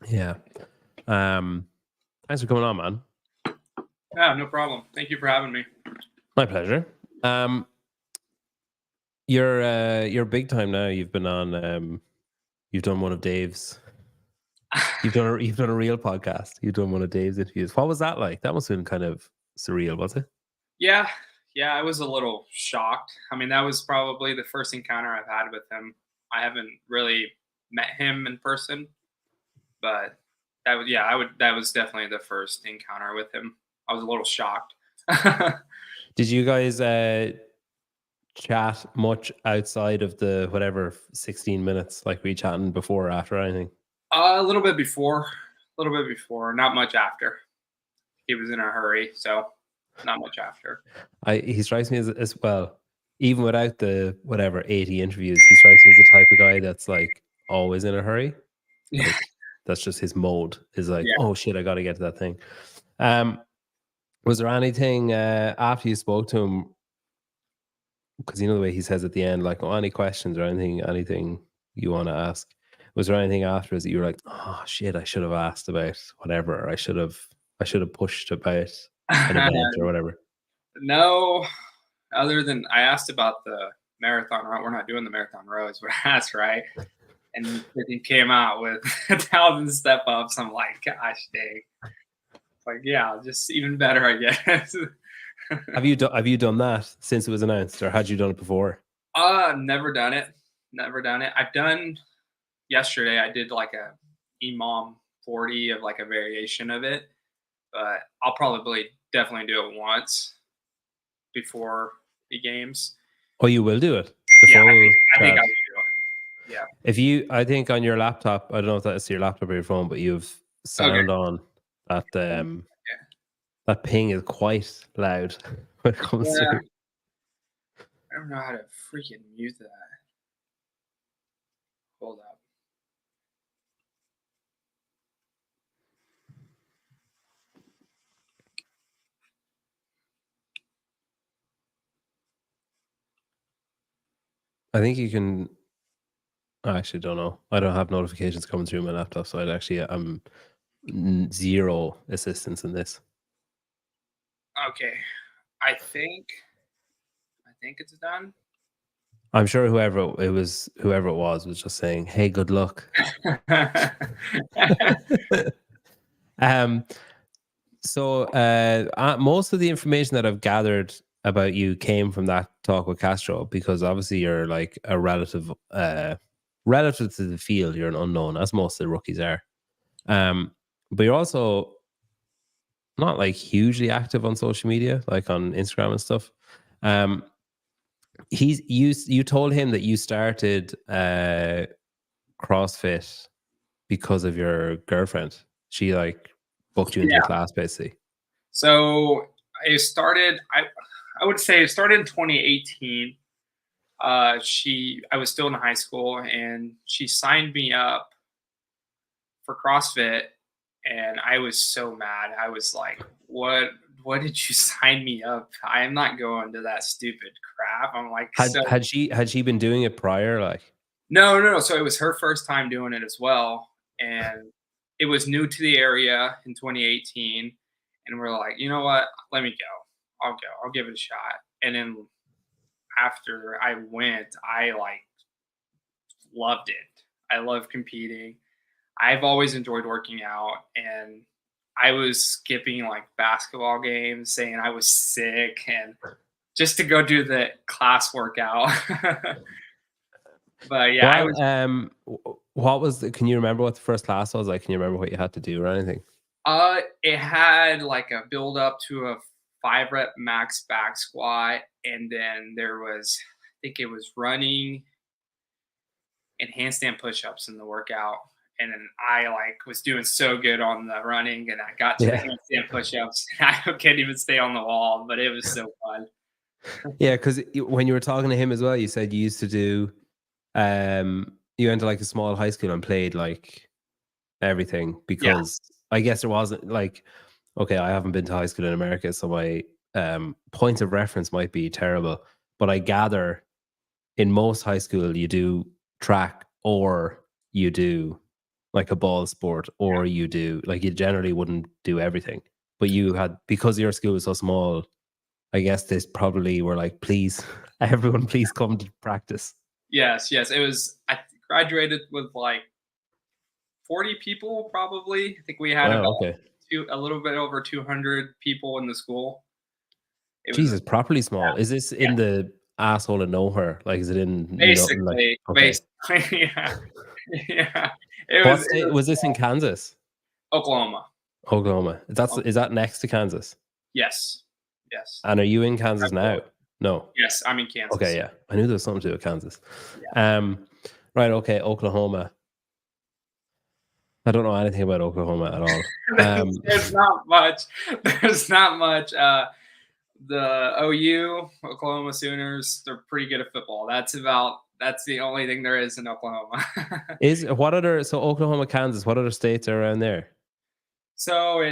Yeah. Thanks for coming on, man. Yeah, no problem. Thank you for having me. My pleasure. You're big time now. You've been on. You've done one of Dave's. You've done a real podcast. You've done one of Dave's interviews. What was that like? That must have been kind of surreal, was it? Yeah, I was a little shocked. I mean, that was probably the first encounter I've had with him. I haven't really met him in person, but that was definitely the first encounter with him. I was a little shocked. Did you guys chat much outside of the whatever 16 minutes? Like, were you chatting before or after anything? A little bit before, not much after. He was in a hurry, so not much after. He strikes me as well, even without the whatever 80 interviews, he strikes me as the type of guy that's like always in a hurry. Yeah. Like, that's just his mode, is like, Yeah. oh shit, I got to get to that thing. Was there anything after you spoke to him? Because you know the way he says at the end, like, oh, any questions or anything you want to ask? Was there anything afterwards that you were like, oh shit, I should have asked about whatever, or I should have pushed about an event or whatever? No, other than I asked about the marathon row. We're not doing the marathon row, is what I asked, right? And he came out with 1,000 step ups. I'm like, gosh dang. It's like, yeah, just even better, I guess. Have you done that since it was announced, or had you done it before? Never done it. Never done it. I've done yesterday. I did like a EMOM 40 of like a variation of it, but I'll probably definitely do it once before the games. Oh, you will do it? Yeah, I think I will do it. Yeah. If you, I think on your laptop, I don't know if that's your laptop or your phone, but you've sound on that. That ping is quite loud when it comes through. I don't know how to freaking mute that. Hold up. I think you can. I actually don't know. I don't have notifications coming through my laptop, so I'm zero assistance in this. Okay, I think it's done. I'm sure whoever it was just saying, "Hey, good luck." So most of the information that I've gathered about you came from that talk with Castro, because obviously you're like a relative to the field. You're an unknown, as most of the rookies are. But you're also not like hugely active on social media, like on Instagram and stuff. You told him that you started CrossFit because of your girlfriend. She like booked you into a class, basically. So I started. I would say it started in 2018. I was still in high school, and she signed me up for CrossFit, and I was so mad. I was like, "What? What did you sign me up? I am not going to that stupid crap." I'm like, had she been doing it prior? Like, no. So it was her first time doing it as well, and it was new to the area in 2018. And we're like, you know what? Let me go. I'll go. I'll give it a shot. And then after I went, I like loved it. I love competing. I've always enjoyed working out, and I was skipping like basketball games, saying I was sick, and just to go do the class workout. But yeah, what was can you remember what the first class was like? Can you remember what you had to do or anything? It had like a build up to a 5-rep max back squat, and then there was, I think it was running and handstand push-ups in the workout. And then I like was doing so good on the running, and I got to the handstand push-ups, and I couldn't even stay on the wall, but it was so fun. Yeah, because when you were talking to him as well, you said you used to do, you went to like a small high school and played like everything, because I guess there wasn't like, okay, I haven't been to high school in America, so my point of reference might be terrible, but I gather in most high school you do track or you do like a ball sport, or you do like you generally wouldn't do everything. But you had, because your school was so small, I guess they probably were like, please, everyone, please come to practice. Yes, yes. It was. I graduated with like 40 people, probably. I think we had Wow. about Okay. a little bit over 200 people in the school. It was Jesus, properly small. Is this yeah, in the asshole of nowhere? Like, is it in no? Like, basically, okay. yeah, yeah. It What was state was this in? Kansas, Oklahoma. Oklahoma. Is that next to Kansas? Yes, yes, And are you in Kansas now? No. yes. I'm in Okay, Kansas. yeah. I knew there was something to do with Kansas. Yeah. Right. Okay, Oklahoma. I don't know anything about Oklahoma at all. There's not much. There's not much. The OU, Oklahoma Sooners, they're pretty good at football. That's the only thing there is in Oklahoma. So Oklahoma, Kansas, what other states are around there? So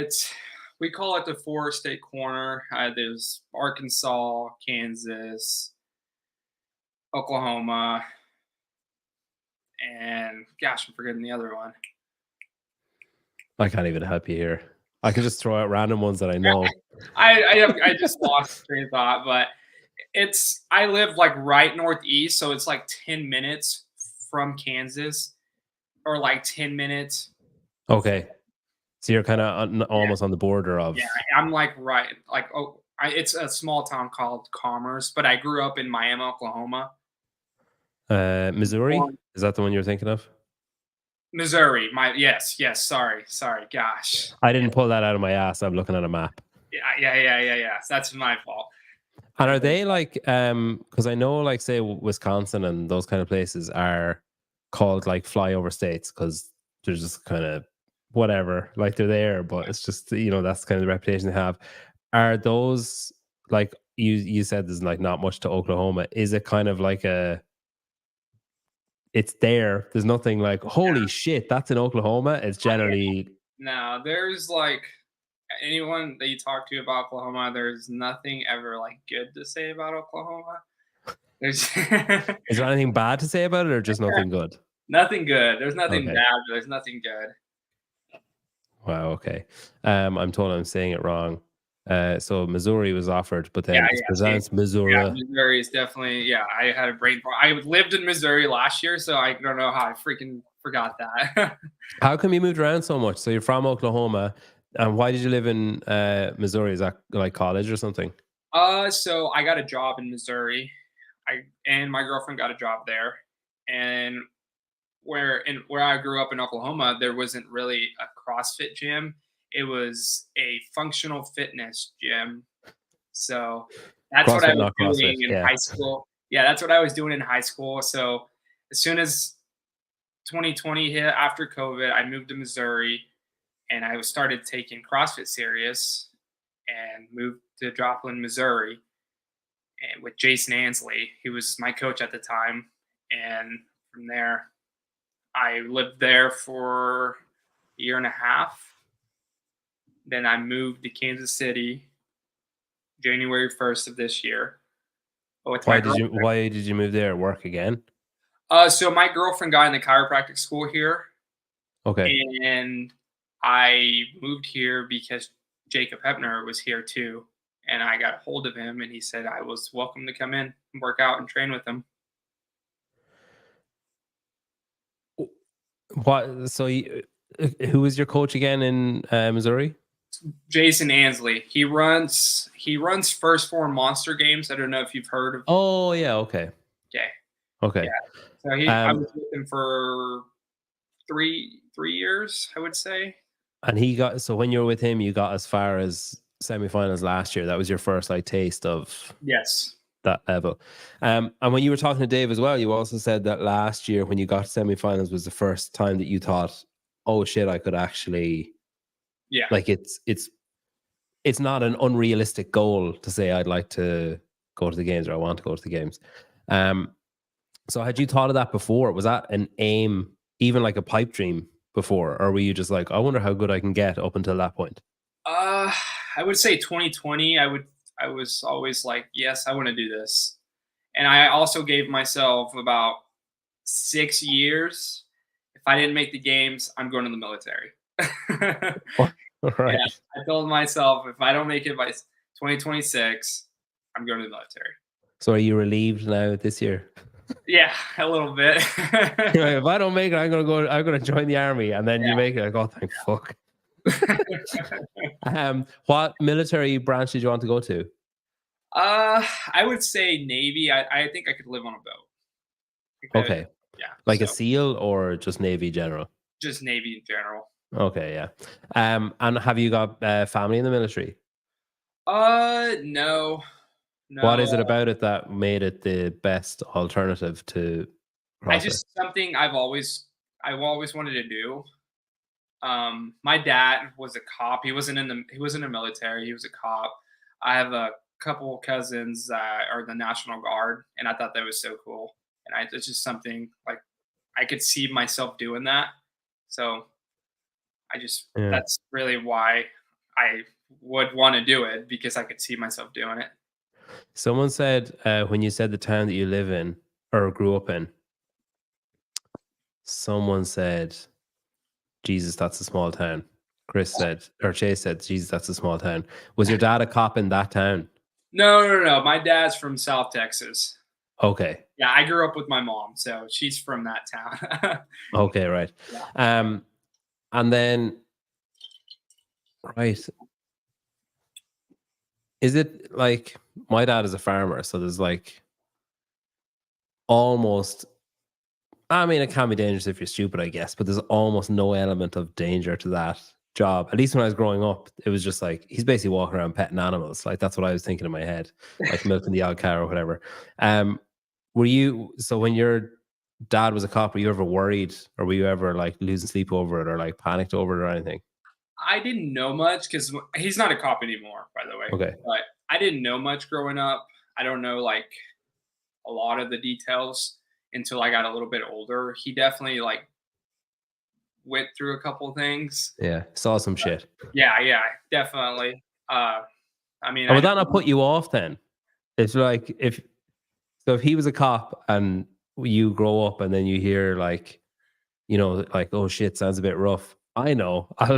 we call it the four-state corner. There's Arkansas, Kansas, Oklahoma, and gosh, I'm forgetting the other one. I can't even help you here. I can just throw out random ones that I know. I just lost train of thought, but I live like right northeast, so it's like 10 minutes from Kansas, or like 10 minutes. Okay. So you're kind of Yeah, almost on the border of. yeah. I'm like right, like it's a small town called Commerce, but I grew up in Miami, Oklahoma. Missouri? Is that the one you're thinking of? Missouri. Yes, yes. Sorry, gosh. I didn't pull that out of my ass. I'm looking at a map. Yeah. That's my fault. And are they like, because I know, like, say, Wisconsin and those kind of places are called like flyover states because they're just kind of whatever, like they're there, but it's just, that's kind of the reputation they have. Are those like you said there's like not much to Oklahoma? Is it kind of like it's there? There's nothing like, holy shit, that's in Oklahoma. It's generally No, there's like anyone that you talk to about Oklahoma, there's nothing ever like good to say about Oklahoma. There's Is there anything bad to say about it, or just nothing good? nothing good. There's nothing Okay. bad. There's nothing good. Wow. Okay. I'm told I'm saying it wrong. So Missouri was offered, but then it's See, pronounced Missouri. Missouri is definitely. I had a brain fart. I lived in Missouri last year, so I don't know how I freaking forgot that. How come you moved around so much? So you're from Oklahoma, and why did you live in Missouri? Is that like college or something? So I got a job in Missouri. And my girlfriend got a job there, and where I grew up in Oklahoma, there wasn't really a CrossFit gym. It was a functional fitness gym. So that's what I CrossFit, was not CrossFit. doing in Yeah. high school. Yeah, that's what I was doing in high school. So as soon as 2020 hit after COVID, I moved to Missouri and I started taking CrossFit serious and moved to Joplin, Missouri, and with Jason Ansley. He was my coach at the time. And from there, I lived there for a year and a half. Then I moved to Kansas City January 1st of this year. With my girlfriend. Why did you move there? Work again? So my girlfriend got in the chiropractic school here, Okay. and I moved here because Jacob Hepner was here too, and I got a hold of him, and he said I was welcome to come in and work out and train with him. What? So who was your coach again in Missouri? Jason Ansley. He runs First Form Monster Games. I don't know if you've heard of. Oh yeah. Okay. Okay. Okay. Yeah. So I was with him for three years, I would say. And so when you were with him, you got as far as semifinals last year. That was your first like taste of that level. And when you were talking to Dave as well, you also said that last year when you got semifinals was the first time that you thought, oh shit, I could actually, like it's not an unrealistic goal to say I'd like to go to the games or I want to go to the games. So had you thought of that before? Was that an aim, even like a pipe dream before? Or were you just like, I wonder how good I can get up until that point? I would say 2020, I was always like, yes, I want to do this. And I also gave myself about 6 years. If I didn't make the games, I'm going to the military. Yeah, Right. I told myself if I don't make it by 2026, I'm going to the military. So are you relieved now this year? Yeah, a little bit. If I don't make it, I'm gonna join the army, and then you make it, like, oh thank fuck. What military branch did you want to go to? I would say Navy. I think I could live on a boat. I think that, Okay. yeah. Like a So SEAL or just Navy general? just Navy in general. Okay, yeah. And have you got family in the military? No, What no. is it about it that made it the best alternative to I CrossFit? just something I've always wanted to do. My dad was a cop. He wasn't in the military. He was a cop. I have a couple cousins that are in the National Guard, and I thought that was so cool. And it's just something like I could see myself doing that. So Yeah. that's really why I would want to do it because I could see myself doing it. Someone said when you said the town that you live in or grew up in, someone said, Jesus, that's a small town. Chris said, or Chase said, Jesus, that's a small town. Was your dad a cop in that town? No, no, no. My dad's from South Texas. Okay. Yeah, I grew up with my mom, so she's from that town. Okay, right. Yeah. And then, right. Is it like my dad is a farmer, so there's like almost, I mean, it can be dangerous if you're stupid, I guess, but there's almost no element of danger to that job. At least when I was growing up, it was just like he's basically walking around petting animals. Like that's what I was thinking in my head, like milking the odd cow or whatever. Um, were you so when your dad was a cop, were you ever worried or were you ever like losing sleep over it or like panicked over it or anything? I didn't know much because he's not a cop anymore, by the way. Okay. But I didn't know much growing up. I don't know like a lot of the details until I got a little bit older. He definitely like went through a couple things. Yeah. Saw some shit. Yeah, yeah, definitely. I mean, And I would that not know. put you off then? It's like if so if he was a cop and you grow up and then you hear like, you know, like, oh shit, sounds a bit rough. I know. I'll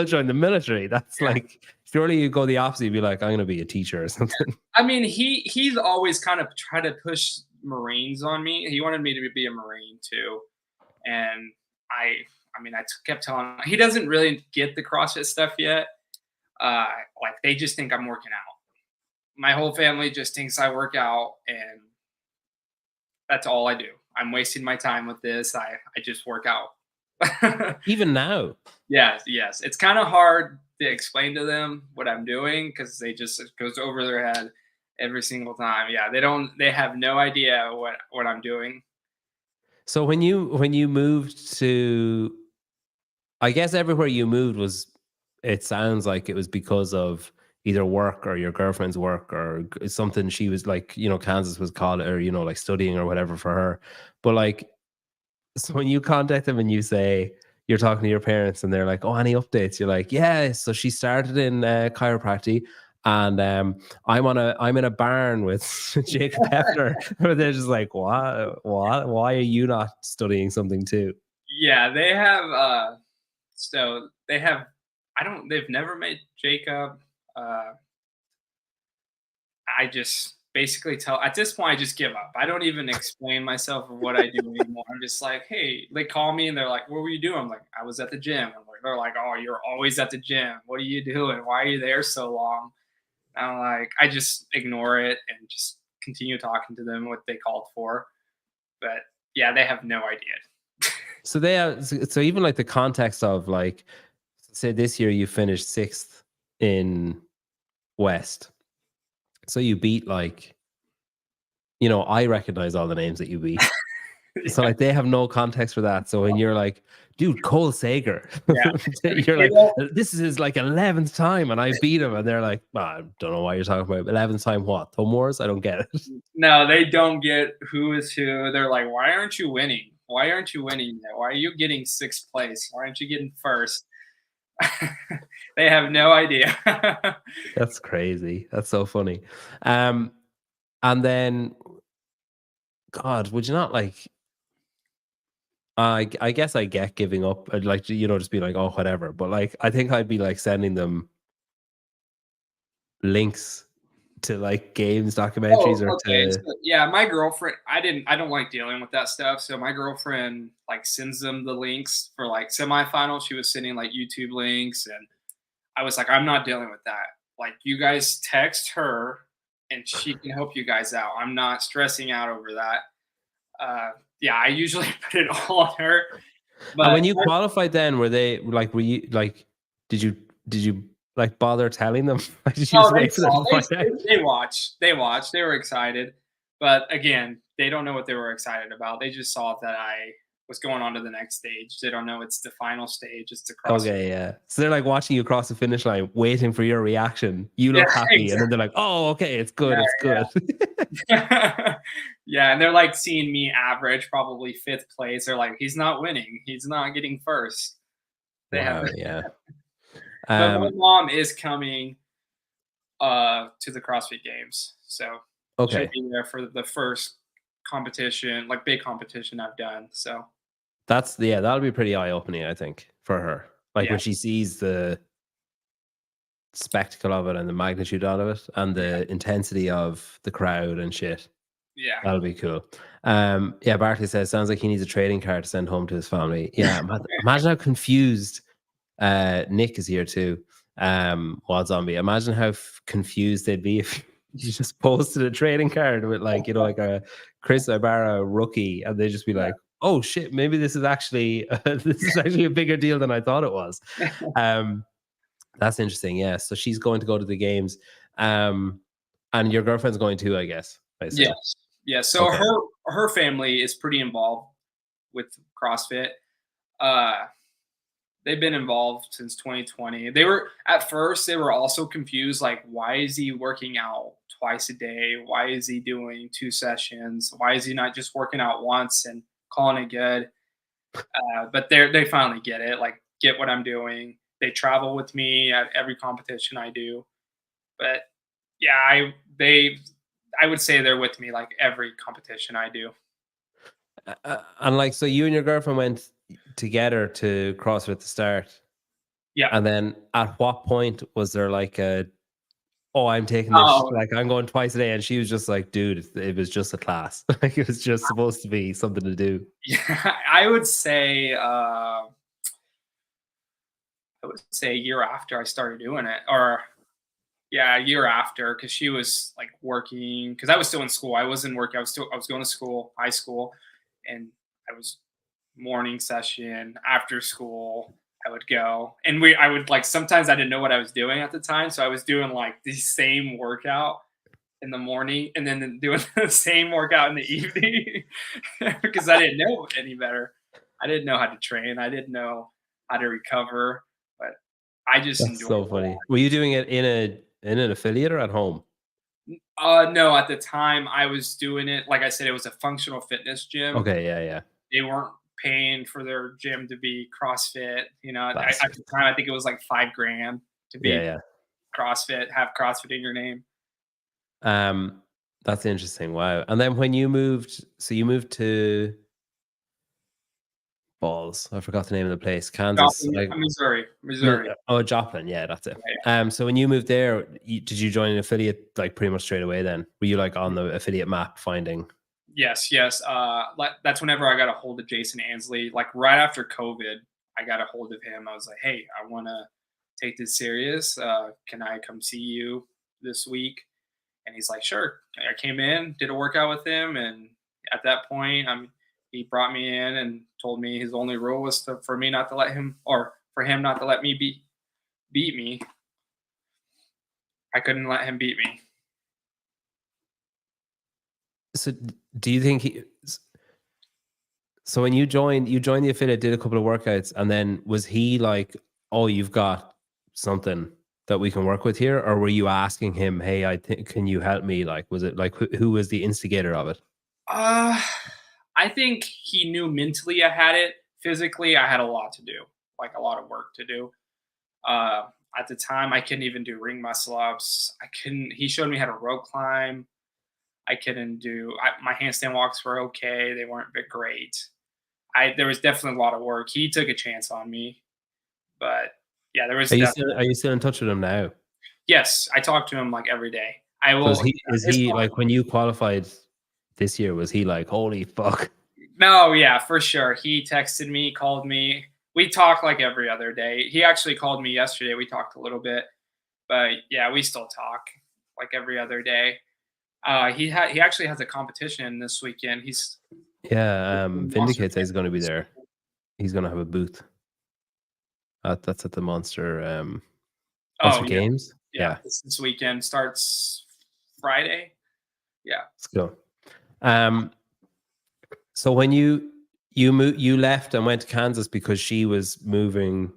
join the military. That's Yeah. like surely you go the opposite. You'd be like, I'm gonna be a teacher or something. I mean, he's always kind of tried to push Marines on me. He wanted me to be a Marine too, and I mean, kept telling him he doesn't really get the CrossFit stuff yet. Uh, like they just think I'm working out. My whole family just thinks I work out, and that's all I do. I'm wasting my time with this. I just work out. Even now. Yes, yes. It's kind of hard to explain to them what I'm doing because it goes over their head every single time. Yeah, they have no idea what I'm doing. So when you moved to I guess everywhere you moved was it sounds like it was because of either work or your girlfriend's work or something she was like, you know, Kansas was called or, you know, like studying or whatever for her. But like so when you contact them and you say you're talking to your parents and they're like, "Oh, any updates?" You're like, "Yeah." So she started in chiropractic, and I'm in a barn with Jacob Hefner. They're just like, "What? What? Why are you not studying something too?" Yeah, they have so they have I don't they've never met Jacob. Uh I just basically tell at this point I just give up. I don't even explain myself or what I do anymore. I'm just like, hey, they call me and they're like, what were you doing? I'm like, I was at the gym. They're like, oh, you're always at the gym. What are you doing? Why are you there so long? And I'm like, I just ignore it and just continue talking to them what they called for. But yeah, they have no idea. So they have, so even like the context of like, say this year you finished sixth in West, so you beat like, you know, I recognize all the names that you beat. So Yeah, like they have no context for that. So when you're like, dude, Cole Sager, yeah. you're They like, don't this is his like 11th time and I beat him. And they're like, "Well, I don't know why you're talking about 11th time what? Thumb Wars? I don't get it." no, they don't get who is who. They're like, why aren't you winning? Why aren't you winning yet? Why are you getting sixth place? Why aren't you getting first? They have no idea. That's crazy. That's so funny. Um, and then God, would you not like I guess I get giving up. I'd like to, just be like, oh, whatever. But like, I think I'd be like sending them links to like games Oh, documentaries or okay. to. So, yeah, my girlfriend, I don't like dealing with that stuff. So my girlfriend like sends them the links for like semifinals. She was sending like YouTube links, and I was like, I'm not dealing with that. Like, you guys text her, and she can help you guys out. I'm not stressing out over that. Uh, yeah, I usually put it all on her, And but when you qualified, then were you like, did you did you like bother telling them? Like, did you oh, just they wait for them saw. to find out? They watched. They watched. They were excited, but again, they don't know what they were excited about. They just saw that I was going on to the next stage. They don't know it's the final stage. It's the CrossFit. Okay, yeah. So they're like watching you cross the finish line, waiting for your reaction. You Yeah, look happy, and then exactly. they're like, "Oh, okay, it's good, Yeah, it's good." yeah. Yeah, and they're like seeing me average, probably fifth place. They're like, he's not winning. He's not getting first. They have, Wow, yeah. but my Um, mom is coming to the CrossFit Games, so she'll okay. be there for the first competition, like big competition I've done. So Yeah, that'll be pretty eye-opening, I think, for her. Like yeah, when she sees the spectacle of it and the magnitude of it and yeah, the intensity of the crowd and shit. yeah. That'll be cool. Yeah, Barkley says sounds like he needs a trading card to send home to his family. Yeah, imagine how confused Nick is here too. Wild Zombie. Imagine how confused they'd be if you just posted a trading card with like like a Chris Ibarra rookie, and they'd just be like, "Oh shit, maybe this is actually this is actually a bigger deal than I thought it was." Um, that's interesting. Yeah, so she's going to go to the games, and your girlfriend's going too, I guess. I assume. Yes, yeah. So Okay. her family is pretty involved with CrossFit. Uh, they've been involved since 2020. They were at first they were also confused, like, why is he working out twice a day? Why is he doing 2 sessions? Why is he not just working out once and calling it good? But they finally get it, like, get what I'm doing. They travel with me at every competition I do. But yeah, I would say they're with me like every competition I do. And like, so you and your girlfriend went together to CrossFit at the start, Yeah. and then at what point was there like a, oh, I'm taking this, Oh, like I'm going twice a day, and she was just like, dude, it was just a class, like it was just supposed to be something to do. yeah. I would say a year after I started doing it, or yeah, a year after, because she was like working. Because I was still in school. I wasn't working. I was going to school, high school, and I was morning session after school. I would go, and I would like sometimes I didn't know what I was doing at the time, so I was doing like the same workout in the morning and then doing the same workout in the evening because I didn't know any better. I didn't know how to train. I didn't know how to recover, but I just That's enjoyed so it. funny. Were you doing it in an affiliate or at home? No, at the time I was doing it. Like I said, it was a functional fitness gym. Okay, yeah, yeah, They weren't paying for their gym to be CrossFit. At bastard. the time, I think it was like 5 grand to Yeah, be yeah. CrossFit, have CrossFit in your name. Um, that's interesting. Wow. And then when you moved, so you moved to Balls. I forgot the name of the place. Kansas. Joplin, Like, Missouri, Missouri. Oh, Joplin. Yeah, that's it. Yeah, So when you moved there, did you join an affiliate like pretty much straight away? Then were you like on the affiliate map finding? yes, yes. That's whenever I got a hold of Jason Ansley. Like right after COVID, I got a hold of him. I was like, "Hey, I want to take this serious. Can I come see you this week?" And he's like, "Sure." I came in, did a workout with him, and at that point, he brought me in and told me his only rule was for me not to let him, or for him not to let me beat me. I couldn't let him beat me. So do you think so when you joined the affiliate, did a couple of workouts, and then was he like, "Oh, you've got something that we can work with here," or were you asking him, "Hey, I think can you help me?" Like, was it like who was the instigator of it? Uh, I think he knew mentally I had it. Physically, I had a lot to do, like a lot of work to do. Uh, at the time, I couldn't even do ring muscle ups. I couldn't. He showed me how to rope climb. I couldn't do. My handstand walks were okay. They weren't big great. there was definitely a lot of work. He took a chance on me, but yeah, there was Are definitely. you still in touch with him now? Yes, I talk to him like every day. I So will. is His he like when you qualified this year? Was he like, holy fuck? No, yeah, for sure. He texted me, called me. We talk like every other day. He actually called me yesterday. We talked a little bit, but yeah, we still talk like every other day. He actually has a competition this weekend. He's Yeah, Monster Vindicate says he's going to be Jam. there. He's going to have a booth. That's at the Oh Monster yeah, Games. yeah. Yeah, This weekend starts Friday. Yeah. let's go. Um, so when you left and went to Kansas because she was moving,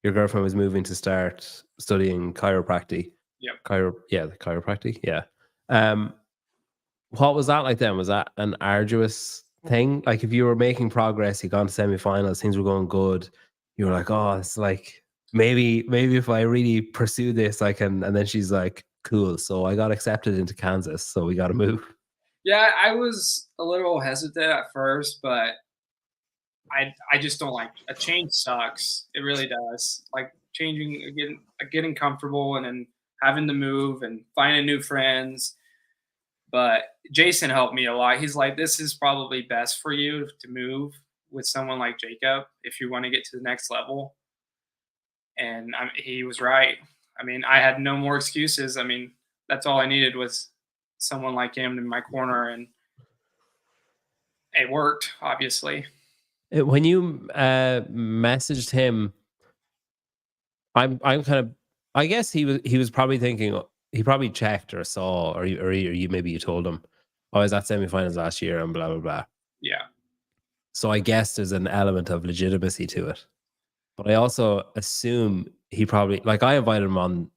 your girlfriend was moving to start studying chiropractic. Yep. The chiropractic. Yeah. Um, what was that like then? Was that an arduous thing? Like if you were making progress, you got to semifinals, things were going good. You were like, oh, it's like maybe if I really pursue this, I can. And then she's like, cool. So I got accepted into Kansas. So we got to move. Yeah, I was a little hesitant at first, but I just don't like a change sucks. It really does. Like changing, getting comfortable, and then having to move and finding new friends. But Jason helped me a lot. He's like, "This is probably best for you to move with someone like Jacob if you want to get to the next level." And he was right. I mean, I had no more excuses. I mean, that's all I needed was someone like him in my corner, and it worked. Obviously, When you messaged him, I'm kind of. I guess he was probably thinking he probably checked or saw or you maybe you told him, oh, I was at semifinals last year and blah blah blah. yeah, So I guess there's an element of legitimacy to it. But I also assume he probably like I invited him on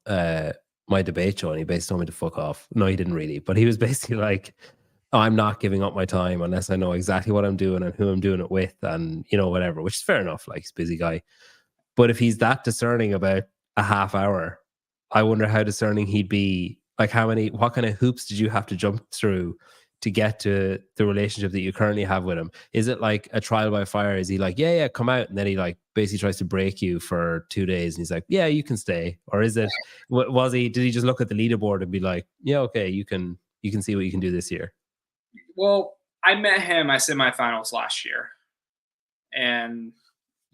my debate show and he basically told me to fuck off. No, he didn't really, but he was basically like, oh, I'm not giving up my time unless I know exactly what I'm doing and who I'm doing it with and whatever, which is fair enough. Like he's a busy guy. But if he's that discerning about a half hour, I wonder how discerning he'd be. Like, what kind of hoops did you have to jump through to get to the relationship that you currently have with him? Is it like a trial by fire? Is he like, yeah, yeah, come out, and then he like basically tries to break you for 2 days, and he's like, yeah, you can stay, or is it? Was he? Did he just look at the leaderboard and be like, yeah, okay, you can see what you can do this year? well, I met him at semifinals last year, and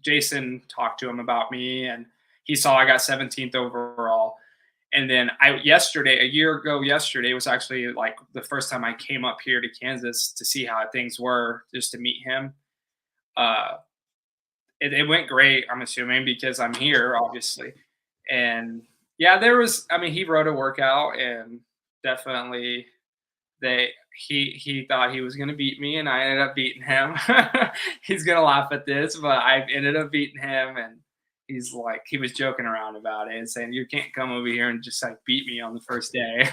Jason talked to him about me, and he saw I got 17th overall. And then a year ago yesterday was actually like the first time I came up here to Kansas to see how things were, just to meet him. Uh, it went great, I'm assuming, because I'm here, obviously. And yeah, I mean, he wrote a workout, and definitely he thought he was going to beat me, and I ended up beating him. He's going to laugh at this, but I ended up beating him, and he's like, he was joking around about it and saying, you can't come over here and just like beat me on the first day.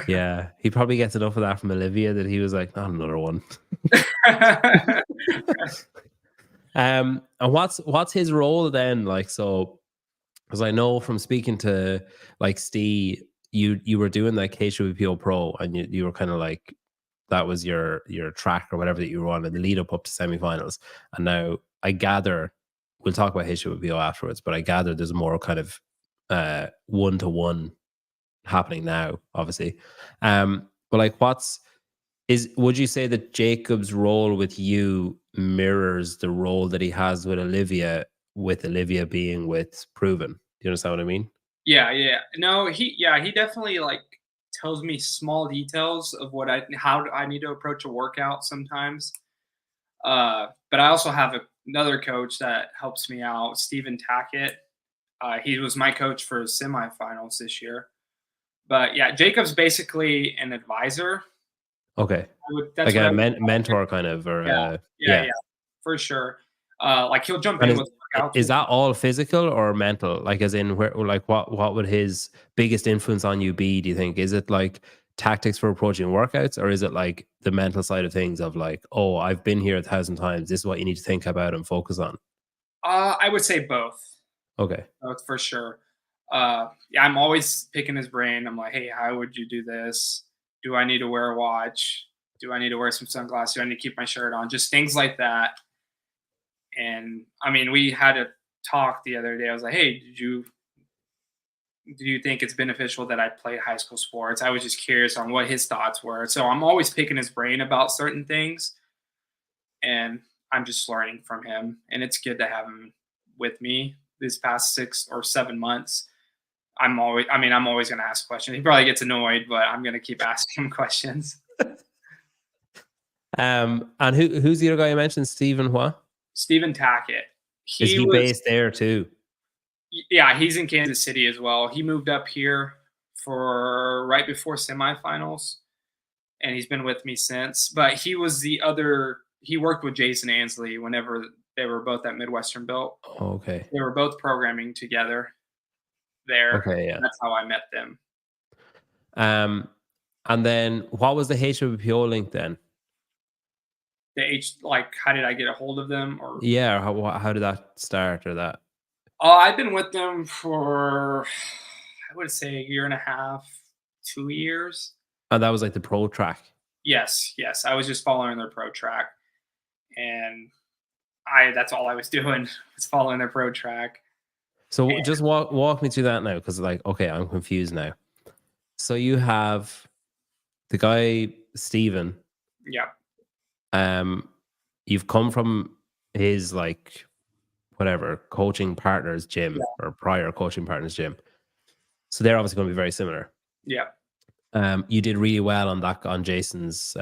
Yeah, he probably gets enough of that from Olivia that he was like, not another one. And what's his role then? Like, so because I know from speaking to like Steve, you were doing that KWPO Pro, and you were kind of like that was your track or whatever that you were on in the lead up to semifinals. And now I gather we'll talk about HWPO afterwards, but I gather there's more kind of 1-to-1 happening now, obviously. But like, would you say that Jacob's role with you mirrors the role that he has with Olivia being with Proven? Do you understand what I mean? Yeah, yeah. No, he definitely like tells me small details of how I need to approach a workout sometimes. But I also have another coach that helps me out, Stephen Tackett. He was my coach for semifinals this year. But yeah, Jacob's basically an advisor. Okay. That's Like what a I would call him. mentor kind of, or Yeah, yeah, yeah. yeah, for sure. Like he'll jump And in with workouts is with that all physical or mental? Like, as in, where, like, what would his biggest influence on you be? Do you think is it like tactics for approaching workouts, or is it like the mental side of things of like, oh, I've been here 1,000 times. This is what you need to think about and focus on. I would say both. Okay. Both for sure. Yeah, I'm always picking his brain. I'm like, hey, how would you do this? Do I need to wear a watch? Do I need to wear some sunglasses? Do I need to keep my shirt on? Just things like that. And I mean, we had a talk the other day. I was like, hey, do you think it's beneficial that I play high school sports? I was just curious on what his thoughts were. So I'm always picking his brain about certain things, and I'm just learning from him. And it's good to have him with me these past 6 or 7 months. I'm always going to ask questions. He probably gets annoyed, but I'm going to keep asking him questions. And who's the other guy you mentioned? Stephen what? Stephen Tackett. Is he based there too? Yeah, he's in Kansas City as well. He moved up here for right before semifinals, and he's been with me since. But he was he worked with Jason Ansley whenever they were both at Midwestern Built. Oh, okay. They were both programming together there. Okay, yeah. That's how I met them. And then what was the HWPO link then? How did I get a hold of them? Or yeah, how did that start or that? I've been with them for, I would say, a year and a half, 2 years. And that was like the pro track. Yes. I was just following their pro track, and that's all I was doing, was following their pro track. So just walk me through that now, because like, okay, I'm confused now. So you have the guy Stephen. Yeah. You've come from his like whatever coaching partner's gym or prior coaching partner's gym. So they're obviously going to be very similar. Yeah. You did really well on Jason's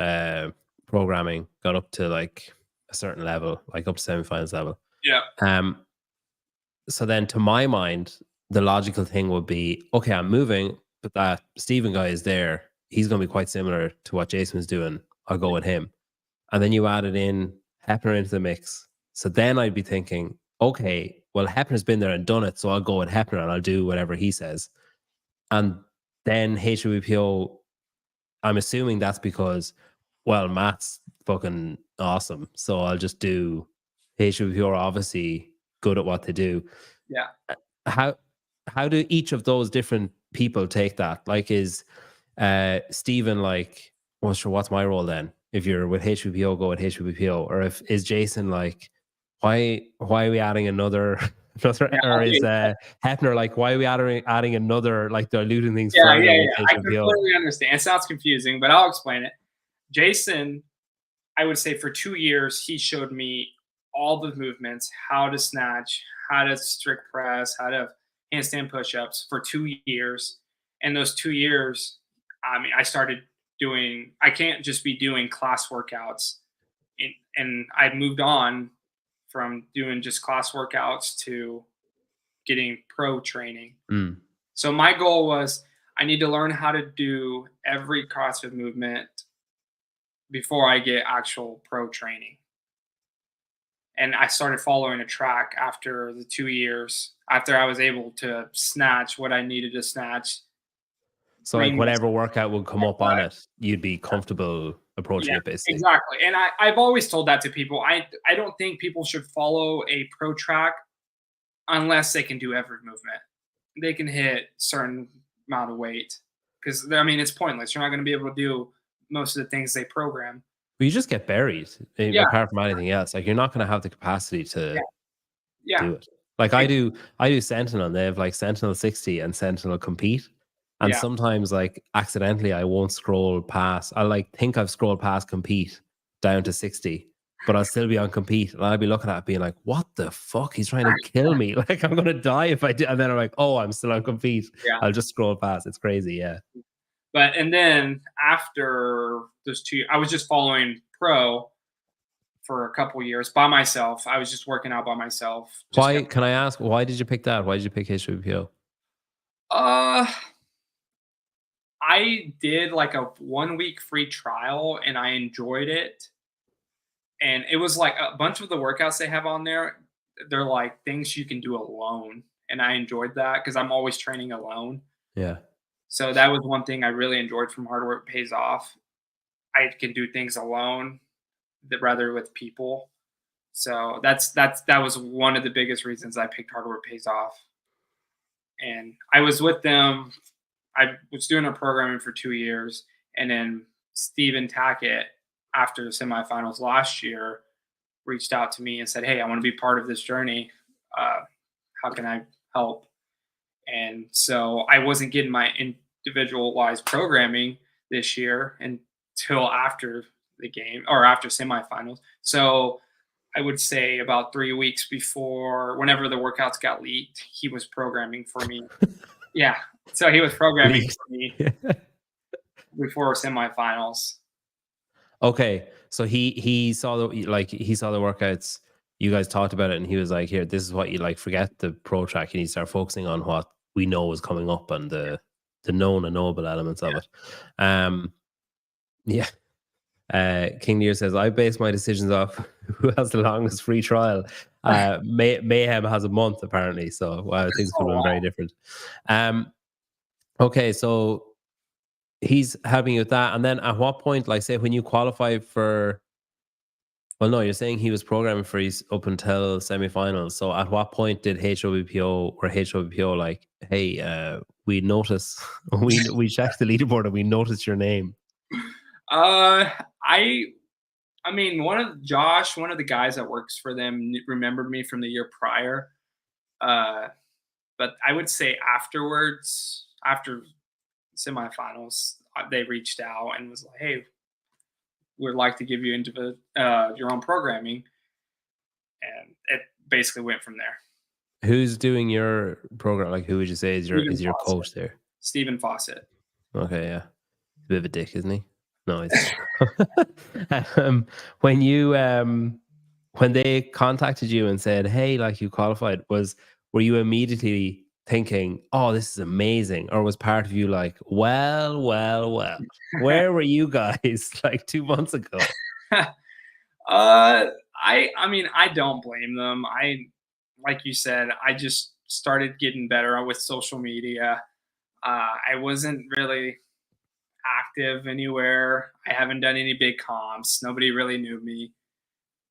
programming, got up to like a certain level, like up to semifinals level. Yeah. So then to my mind, the logical thing would be, okay, I'm moving, but that Stephen guy is there. He's going to be quite similar to what Jason was doing. I'll go with him. And then you added in Hepner into the mix. So then I'd be thinking, okay, well, Hepner's been there and done it, so I'll go with Hepner and I'll do whatever he says. And then HWPO, I'm assuming that's because, well, Matt's fucking awesome. So I'll just do HWPO are obviously good at what they do. Yeah. How do each of those different people take that? Like, is Stephen like, well, sure, what's my role then? If you're with HWPO, go with HWPO. Or if is Jason like, why are we adding another or is Hepner like, why are we adding another, like diluting things further? Yeah. I completely understand. It sounds confusing, but I'll explain it. Jason, I would say for 2 years, he showed me all the movements, how to snatch, how to strict press, how to handstand push-ups for 2 years. And those 2 years, I mean, I can't just be doing class workouts. And I moved on from doing just class workouts to getting pro training. So my goal was, I need to learn how to do every CrossFit movement before I get actual pro training. And I started following a track after the 2 years, after I was able to snatch what I needed to snatch. So like whatever workout would come up on it, you'd be comfortable approaching it basically. Exactly. And I've always told that to people. I don't think people should follow a pro track unless they can do every movement. They can hit certain amount of weight, because I mean, it's pointless. You're not going to be able to do most of the things they program. But you just get buried apart from anything else. Like, you're not going to have the capacity to do it. Like I do Sentinel. They have like Sentinel 60 and Sentinel Compete. And sometimes like accidentally I won't scroll past. I like think I've scrolled past Compete down to 60, but I'll still be on Compete. And I'll be looking at it being like, what the fuck? He's trying to kill me. Like, I'm going to die if I do. And then I'm like, oh, I'm still on Compete. Yeah. I'll just scroll past. It's crazy. Yeah. And then after those 2 years, I was just following pro for a couple years by myself. I was just working out by myself. Can I ask, why did you pick that? Why did you pick HWPO? I did like a 1 week free trial and I enjoyed it. And it was like a bunch of the workouts they have on there, they're like things you can do alone. And I enjoyed that because I'm always training alone. Yeah. So that was one thing I really enjoyed from Hard Work Pays Off. I can do things alone rather with people. So that was one of the biggest reasons I picked Hard Work Pays Off. And I was with them. I was doing a programming for 2 years, and then Stephen Tackett, after the semifinals last year, reached out to me and said, "Hey, I want to be part of this journey. How can I help?" And so I wasn't getting my individualized programming this year until after the game or after semifinals. So I would say about 3 weeks before, whenever the workouts got leaked, he was programming for me. Yeah. So he was programming Leaked. for me before semifinals. Okay, so he saw he saw the workouts. You guys talked about it, and he was like, "Here, this is what you like. Forget the pro track. You need to start focusing on what we know is coming up and the known and knowable elements of it." Yeah. King Lear says, "I base my decisions off who has the longest free trial." Mayhem has a month apparently, so wow, things could Oh, have been wow. very different. Okay, so he's helping you with that, and then at what point, like, say, when you qualify for? Well, no, you're saying he was programming for you up until semifinals. So at what point did HWPO like, hey, we notice we checked the leaderboard and we noticed your name? Uh, I I mean, one of the guys that works for them, remembered me from the year prior. Uh, but I would say afterwards, after semifinals, they reached out and was like, "Hey, we'd like to give you into your own programming," and it basically went from there. Who's doing your program? Like, who would you say is Stephen your Fawcett. coach there? Stephen Fawcett. Okay, yeah, a bit of a dick, isn't he? No, he's when you when they contacted you and said, "Hey, like you qualified," were you immediately thinking, "Oh, this is amazing," or was part of you like, "Well, well, well, where were you guys like 2 months ago?" I mean, I don't blame them. Like you said, I just started getting better with social media. I wasn't really active anywhere. I haven't done any big comps. Nobody really knew me.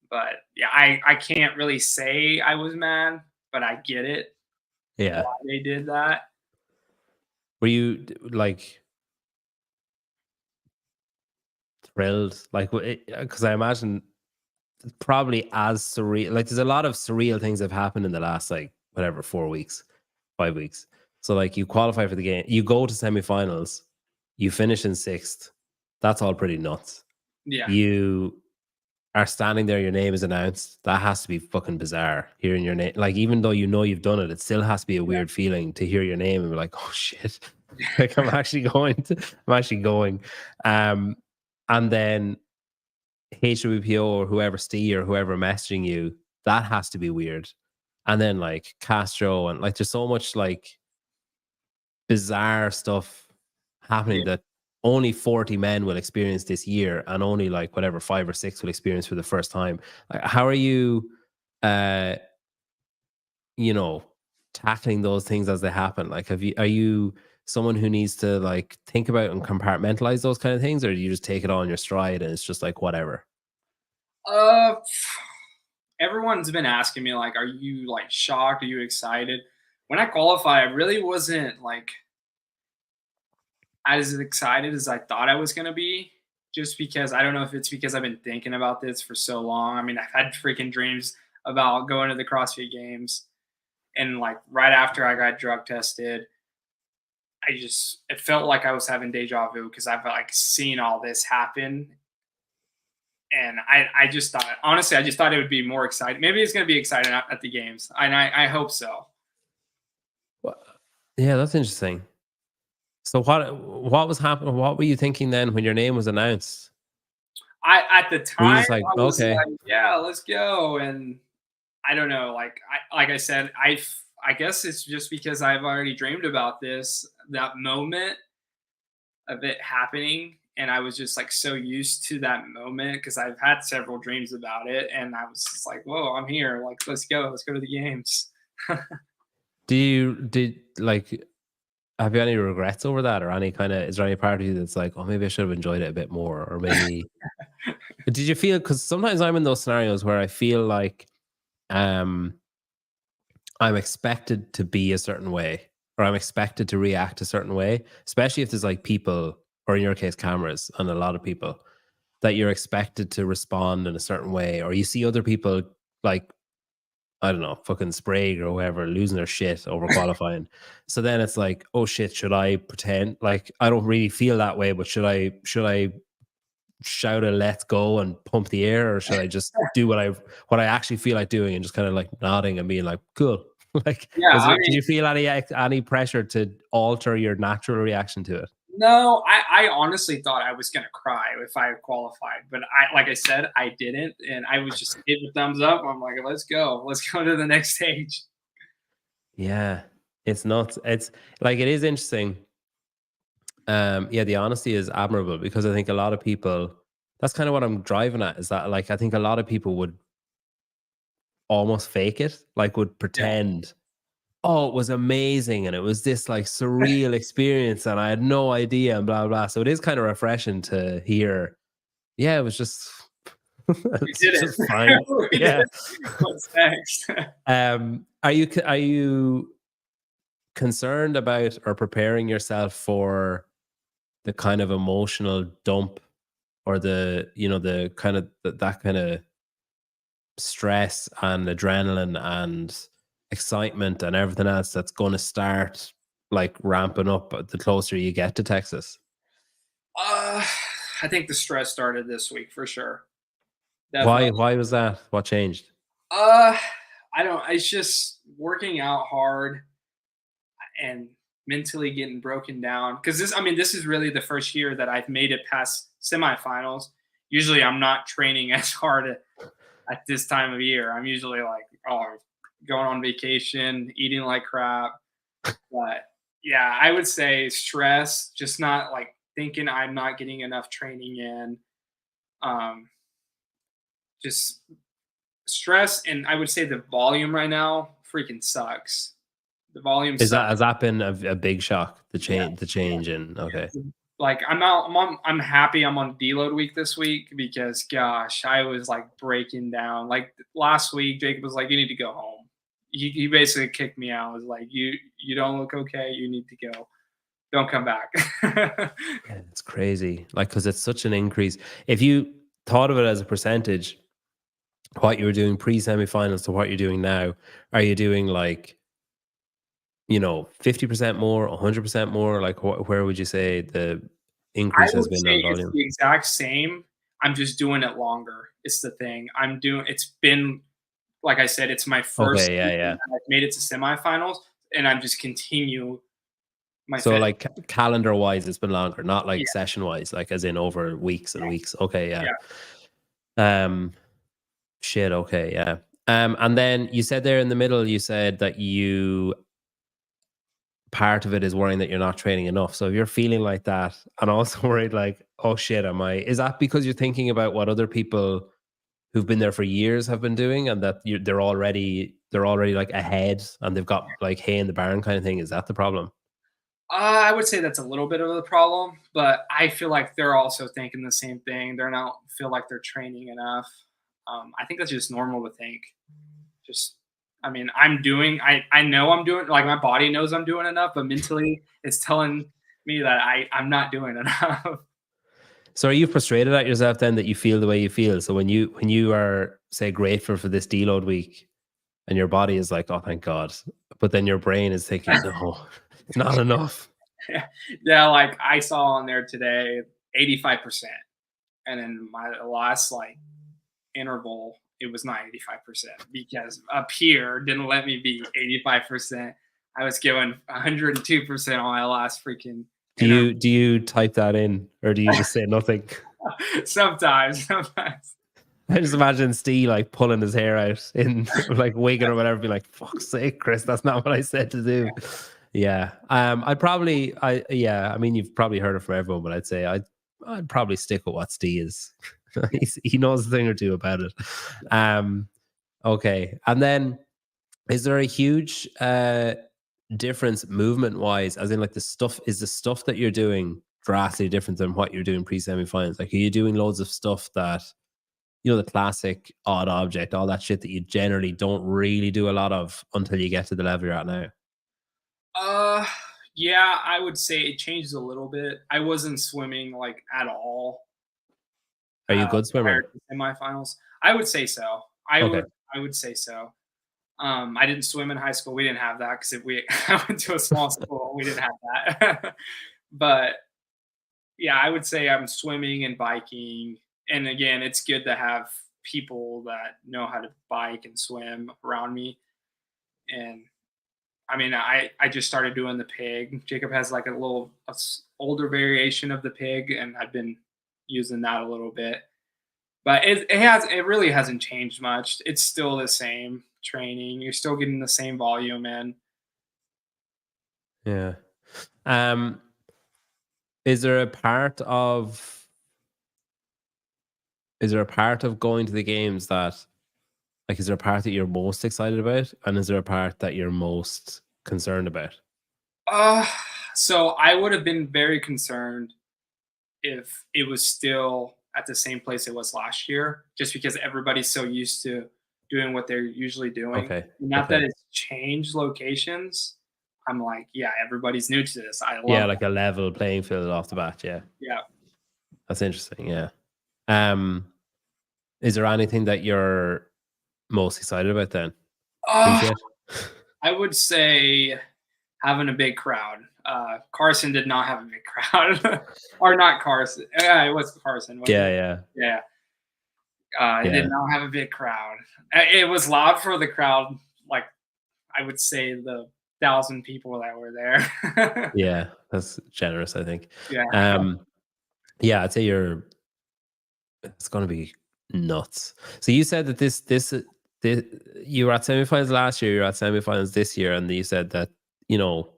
But yeah, I can't really say I was mad, but I get it Yeah, why they did that. were you like thrilled? Like, because I imagine probably as surreal. Like, there's a lot of surreal things that have happened in the last like whatever 4 weeks, 5 weeks. So like, you qualify for the game, you go to semifinals, you finish in sixth. That's all pretty nuts. Yeah, You are standing there, your name is announced. That has to be fucking bizarre hearing your name. Like, even though you know you've done it, it still has to be a yeah, weird feeling to hear your name and be like, oh shit. Like I'm actually going. And then HWPO or whoever Steve or whoever messaging you, that has to be weird. And then like Castro and like there's so much like bizarre stuff happening yeah. that only 40 men will experience this year and only like whatever 5 or 6 will experience for the first time. Like, how are you uh you know tackling those things as they happen? Like, are you someone who needs to like think about and compartmentalize those kind of things, or do you just take it all in your stride and it's just like whatever? Uh, everyone's been asking me like, "Are you like shocked? Are you excited?" When I qualify, I really wasn't like as excited as I thought I was gonna be. Just because I don't know if it's because I've been thinking about this for so long. I mean, I've had freaking dreams about going to the CrossFit Games, and like right after I got drug tested, it felt like I was having deja vu because I've like seen all this happen, and I just thought, honestly, I just thought it would be more exciting. Maybe it's going to be exciting at the games, and I hope so. Well, yeah, that's interesting. So what was happening? What were you thinking then when your name was announced? I At the Were you time just like, I was okay, like, yeah, let's go, and I don't know, like I said, I guess it's just because I've already dreamed about that moment of it happening, and I was just like so used to that moment because I've had several dreams about it, and I was just like, whoa, I'm here, like let's go to the games. did like have you any regrets over that, or any kind of is there any part of you that's like, oh, maybe I should have enjoyed it a bit more, or maybe did you feel? Because sometimes I'm in those scenarios where I feel like um I'm expected to be a certain way, or I'm expected to react a certain way, especially if there's like people, or in your case, cameras, and a lot of people. that you're expected to respond in a certain way, or you see other people like, I don't know, fucking Sprague or whoever losing their shit over qualifying. So then it's like, oh shit, should I pretend like I don't really feel that way, but should I shout a let's go and pump the air, or should I just do what I actually feel like doing and just kind of like nodding and being like, cool. Like, Yeah, I do mean, you feel any pressure to alter your natural reaction to it? no, I honestly thought I was gonna cry if I qualified, but like I said, I didn't, and I was just giving a thumbs up. I'm like, let's go to the next stage. Yeah, it's nuts. It's like it is interesting. Yeah, the honesty is admirable because I think a lot of people. That's kind of what I'm driving at. Is that like I think a lot of people would almost fake it, like would Yeah, pretend, oh, it was amazing and it was this like surreal experience and I had no idea and blah blah. So it is kind of refreshing to hear. Yeah, it was just we it's did just fine. it. We did Yeah. it. What's next? Are you concerned about or preparing yourself for the kind of emotional dump or the kind of that kind of stress and adrenaline and excitement and everything else that's going to start like ramping up the closer you get to Texas? Uh, I think the stress started this week for sure. Why? Definitely. Why was that? What changed? Uh, I don't. It's just working out hard and mentally getting broken down because this. I mean, this is really the first year that I've made it past semifinals. Usually, I'm not training as hard at this time of year. I'm usually like, oh, going on vacation, eating like crap. But yeah, I would say stress, just not like thinking I'm not getting enough training in. Um, just stress, and I would say the volume right now freaking sucks. The volume Is that sucks. has that been a big shock? The Yeah, change, the change in okay. yeah. Like I'm out. I'm happy. I'm on deload week this week because gosh, I was like breaking down. Like last week, Jacob was like, "You need to go home." He basically kicked me out. Was like, "You don't look okay. You need to go. Don't come back." Yeah, it's crazy. Like because it's such an increase. If you thought of it as a percentage, what you were doing pre semifinals to what you're doing now, are you doing like 50% more, 100% more? Like, where would you say the I increase has would been say on it's volume? the exact same. I'm just doing it longer. It's the thing. I'm doing. It's been like I said. It's my first Okay, yeah, season yeah. that I've made it to semifinals, and I'm just continue my So, fit. like, calendar wise, it's been longer, not Yeah, like session wise, like as in over weeks and weeks. Okay, yeah. yeah. Um, shit. Okay, yeah. And then you said there in the middle, you said that you part of it is worrying that you're not training enough. So if you're feeling like that, and also worried, like, oh shit, am I? Is that because you're thinking about what other people who've been there for years have been doing, and that they're already like ahead, and they've got like hay in the barn kind of thing? Is that the problem? I would say that's a little bit of a problem, but I feel like they're also thinking the same thing. They're not feel like they're training enough. I think that's just normal to think. Just, I mean, I know I'm doing, like my body knows I'm doing enough, but mentally it's telling me that I'm not doing enough. So are you frustrated at yourself then that you feel the way you feel? So when you are say grateful for this deload week, and your body is like, oh thank God, but then your brain is thinking, no, it's not enough. Yeah, like I saw on there today, 85%. And then my last like interval, it was not 85% because up here didn't let me be 85%. I was going 102% on my last freaking Do interval. you do you type that in, or do you just say nothing? Sometimes. I just imagine Steve like pulling his hair out in like wigging or whatever, be like, "Fuck's sake, Chris, that's not what I said to do." Yeah, I mean, you've probably heard it from everyone, but I'd say I'd probably stick with what Steve is. He knows a thing or two about it. Um, okay, and then is there a huge difference movement wise, as in like the stuff that you're doing drastically different than what you're doing pre semifinals? Like, are you doing loads of stuff that the classic odd object, all that shit that you generally don't really do a lot of until you get to the level you're at now? Uh, yeah, I would say it changes a little bit. I wasn't swimming like at all. Are you a good prior swimmer? to semifinals. I would say so. Okay. I would say so. I didn't swim in high school. We didn't have that because we I went to a small school. We didn't have that. But yeah, I would say I'm swimming and biking. And again, it's good to have people that know how to bike and swim around me. And I mean, I just started doing the pig. Jacob has like a little older variation of the pig, and I've been using that a little bit. But it really hasn't changed much. It's still the same training. You're still getting the same volume in. Yeah. Um, is there a part of going to the games that like is there a part that you're most excited about? And is there a part that you're most concerned about? Uh, so I would have been very concerned if it was still at the same place it was last year, just because everybody's so used to doing what they're usually doing. Okay. Not that Okay. it's changed locations. I'm like, yeah, everybody's new to this. I Yeah, love like a level playing field off the bat. Yeah. yeah. That's interesting. Yeah. Um, is there anything that you're most excited about then? Think Uh, yet? I would say having a big crowd. Carson did not have a big crowd, or not Carson. Yeah, it was Carson, wasn't Yeah, it? yeah. Yeah. It did Yeah. not have a big crowd. It was loud for the crowd, like I would say the 1,000 people that were there. Yeah. That's generous, I think. Yeah. Um, yeah, I'd say it's gonna be nuts. So you said that this you were at semifinals last year, you're at semifinals this year, and you said that, you know,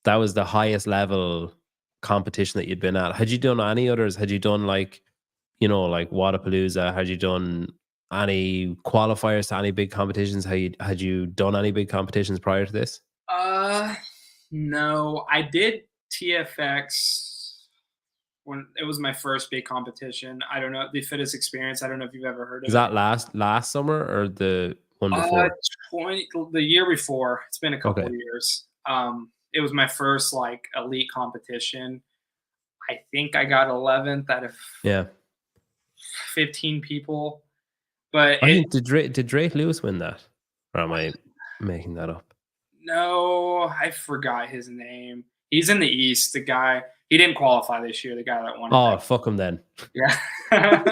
that was the highest level competition that you'd been at. Had you done any others? Had you done like, you know, like Wadapalooza? Had you done any qualifiers to any big competitions? Had you done any big competitions prior to this? Uh, no, I did TFX when it was my first big competition. I don't know the fittest experience. I don't know if you've ever heard Is of it. that last summer or the one Uh, before? 20 the year before. It's been a couple Okay. of years. It was my first like elite competition. I think I got 11th out of Yeah. 15 people, but I think did Drake Lewis win that? Or am I making that up? no, I forgot his name. He's in the East. The guy he didn't qualify this year. The guy that won it. Oh, fuck him then. Yeah.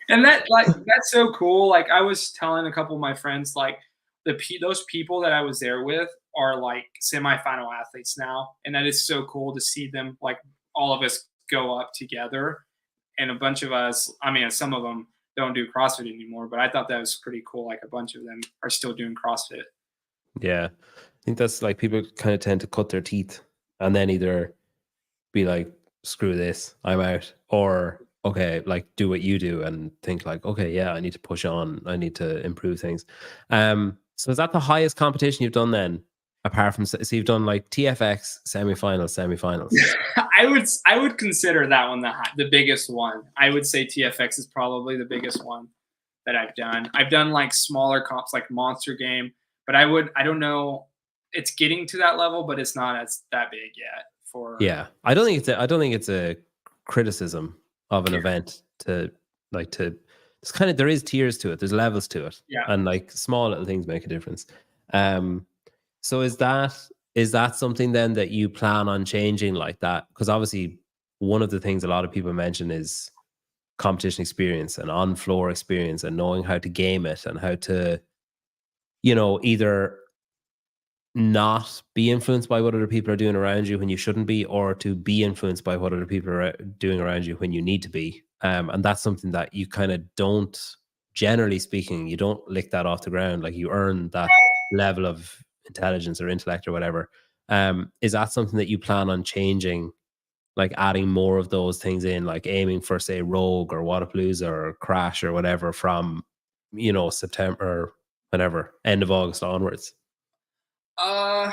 And that's so cool. Like I was telling a couple of my friends, like those people that I was there with are like semifinal athletes now, and that is so cool to see them. Like all of us go up together, and a bunch of us. I mean, some of them don't do CrossFit anymore, but I thought that was pretty cool. Like a bunch of them are still doing CrossFit. Yeah. I think that's like people kind of tend to cut their teeth and then either be like, screw this, I'm out. Or, okay, like do what you do and think like, okay, yeah, I need to push on. I need to improve things. So is that the highest competition you've done then? Apart from, so you've done like TFX semifinals. I would consider that one the biggest one. I would say TFX is probably the biggest one that I've done. I've done like smaller comps like Monster Game, but I don't know. It's getting to that level, but it's not as that big yet. For Yeah. I don't think it's a criticism of an event to like to it's kind of there is tiers to it. There's levels to it. yeah, And like small little things make a difference. Um so is that something then that you plan on changing like that? Because obviously one of the things a lot of people mention is competition experience and on floor experience and knowing how to game it and how to, you know, either not be influenced by what other people are doing around you when you shouldn't be, or to be influenced by what other people are doing around you when you need to be. And that's something that you kind of don't, generally speaking, you don't lick that off the ground. Like you earn that level of intelligence or intellect or whatever. Is that something that you plan on changing, like adding more of those things in, like aiming for, say, Rogue or Wadapalooza or Crash or whatever from, you know, September or whatever, end of August onwards? uh,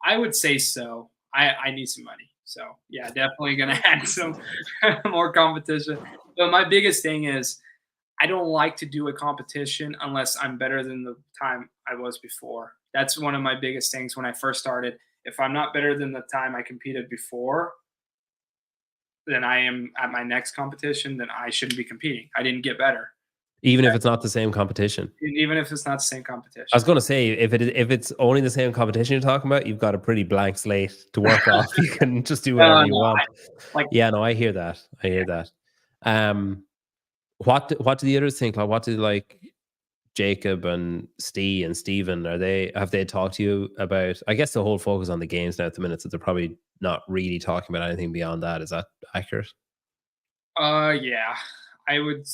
I would say so. I need some money, so yeah, definitely gonna add some more competition. But my biggest thing is I don't like to do a competition unless I'm better than the time I was before. That's one of my biggest things when I first started. If I'm not better than the time I competed before, than I am at my next competition, then I shouldn't be competing. I didn't get better, Even if it's not the same competition. even if it's not the same I competition. was going to say, if it's only the same competition you're talking about, you've got a pretty blank slate to work off. You can just do whatever you want. Like, Yeah, no, I hear that. I hear that. What do the others think? Like, what do like Jacob and Steve and Stephen, have they talked to you about? I guess the whole focus on the games now at the minute, so they're probably not really talking about anything beyond that. Is that accurate? yeah, I would.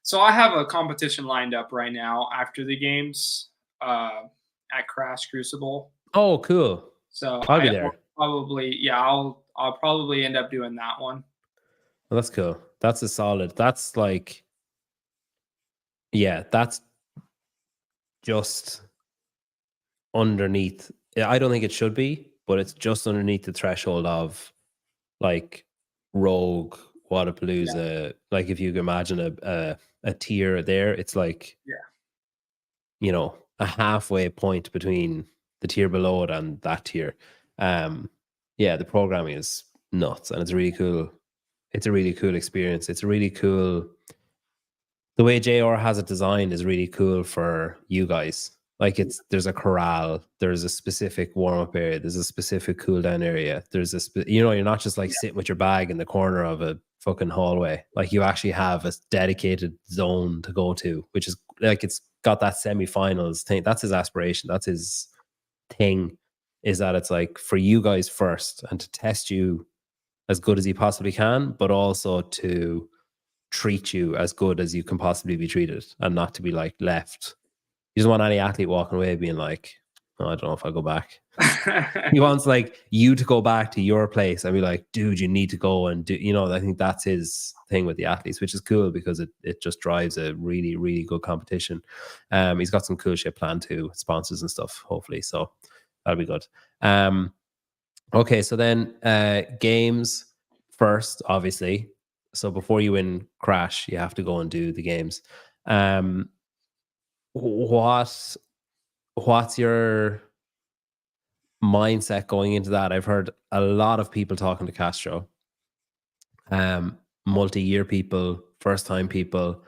So I have a competition lined up right now after the games at Crash Crucible. Oh, cool. So I'll be I will there. probably, yeah, I'll probably end up doing that one. Well, that's cool. That's a solid. That's like, yeah, that's just underneath. I don't think it should be, but it's just underneath the threshold of like Rogue, Yeah, Wadapalooza. Like if you can imagine a tier there, it's like, yeah, a halfway point between the tier below it and that tier. Yeah, the programming is nuts and it's really cool. It's a really cool experience. It's really cool. The way JR has it designed is really cool for you guys. Like there's a corral, there's a specific warm up area, there's a specific cool down area. There's you're not just like sitting with your bag in the corner of a fucking hallway. Like you actually have a dedicated zone to go to, which is like it's got that semi-finals thing. That's his aspiration. That's his thing. Is that it's like for you guys first and to test you as good as he possibly can, but also to treat you as good as you can possibly be treated and not to be like left. He doesn't want any athlete walking away being like, oh, I don't know if I'll go back. He wants like you to go back to your place and be like, dude, you need to go and do, I think that's his thing with the athletes, which is cool because it just drives a really, really good competition. He's got some cool shit planned too, sponsors and stuff, hopefully. So that'll be good. Okay, so then games first, obviously. So before you win Crash, you have to go and do the games. What's your mindset going into that? I've heard a lot of people talking to Castro, multi-year people, first-time people.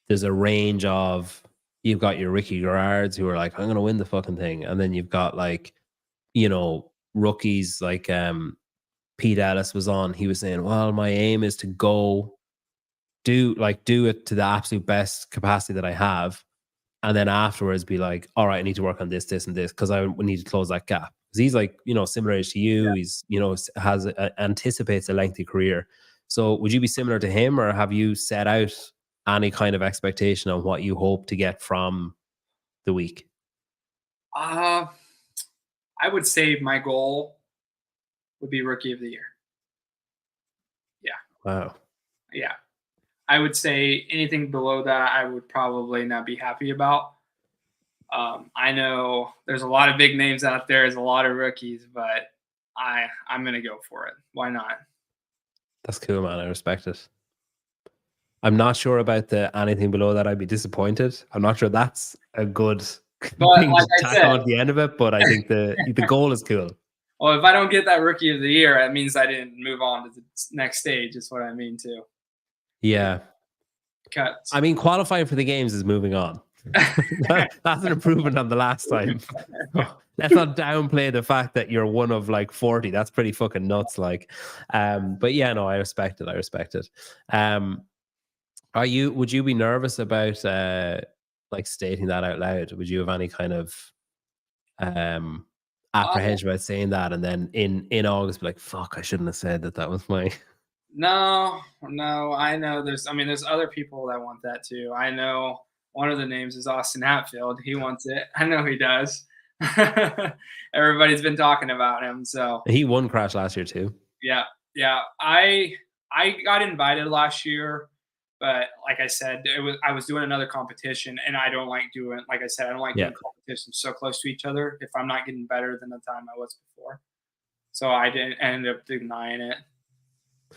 There's a range of, you've got your Ricky Gerards who are like, I'm going to win the fucking thing. And then you've got like, rookies like Pete Ellis was on. He was saying, well, my aim is to go do it to the absolute best capacity that I have. And then afterwards be like, all right, I need to work on this, this, and this, because I need to close that gap. Because he's like, similar age to you. yeah. He's, anticipates a lengthy career. So would you be similar to him, or have you set out any kind of expectation on what you hope to get from the week? I would say my goal would be Rookie of the Year. Yeah. Wow. Yeah. I would say anything below that, I would probably not be happy about. I know there's a lot of big names out there. There's a lot of rookies, but I'm going to go for it. Why not? That's cool, man. I respect it. I'm not sure about the anything below that. I'd be disappointed. I'm not sure that's a good But thing like to tack on at the end of it, but I think the goal is cool. Well, if I don't get that Rookie of the Year, that means I didn't move on to the next stage, is what I mean too. Yeah. Cuts. I mean, qualifying for the games is moving on. That's an improvement on the last time. Let's not downplay the fact that you're one of like 40. That's pretty fucking nuts. Like, but yeah, no, I respect it. Would you be nervous about like stating that out loud? Would you have any kind of apprehension about saying that, and then in August be like, fuck, I shouldn't have said that was my No, I know there's other people that want that too. I know one of the names is Austin Hatfield. He wants it. I know he does. Everybody's been talking about him. So he won Crash last year too. Yeah. I got invited last year, but like I said, I was doing another competition, and I don't like doing, like I said, I don't like doing competitions so close to each other if I'm not getting better than the time I was before. So I ended up denying it.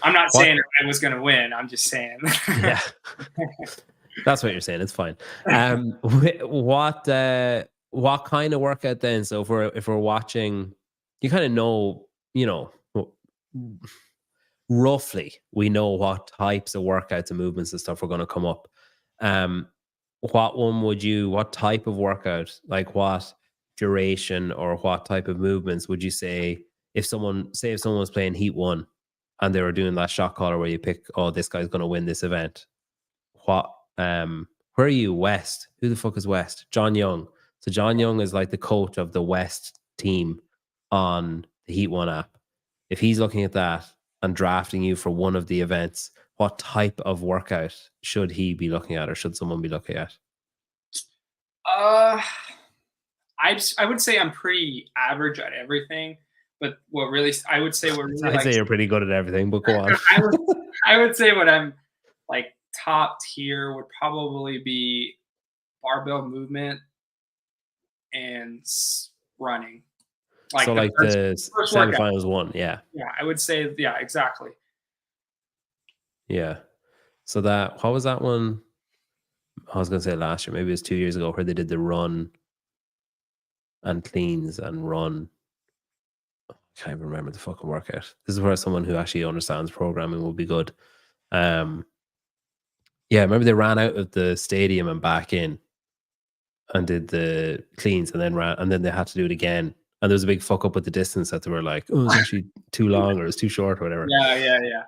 I'm not saying I was going to win. I'm just saying. Yeah, that's what you're saying. It's fine. What kind of workout then? So if we're watching, you kind of know, roughly we know what types of workouts and movements and stuff are going to come up. What type of workout, like what duration or what type of movements would you say if someone was playing Heat 1 and they were doing that shot caller where you pick, oh, this guy's going to win this event? What where are you? West? Who the fuck is West? John Young. So John Young is like the coach of the West team on the Heat 1 app. If he's looking at that and drafting you for one of the events, what type of workout should he be looking at, or should someone be looking at? Uh, I would say I'm pretty average at everything, but I would say what really I'd say you're pretty good at everything, but go on. I would say what I'm like top tier would probably be barbell movement and running. Like so like the first workout. semifinals one, yeah. Yeah, I would say, yeah, exactly. Yeah. So what was that one? I was going to say last year, maybe it was 2 years ago, where they did the run and cleans and run. I can't even remember the fucking workout. This is where someone who actually understands programming will be good. Yeah, I remember they ran out of the stadium and back in and did the cleans and then they had to do it again. And there was a big fuck up with the distance that they were like, oh, it's actually too long or it's too short or whatever. Yeah.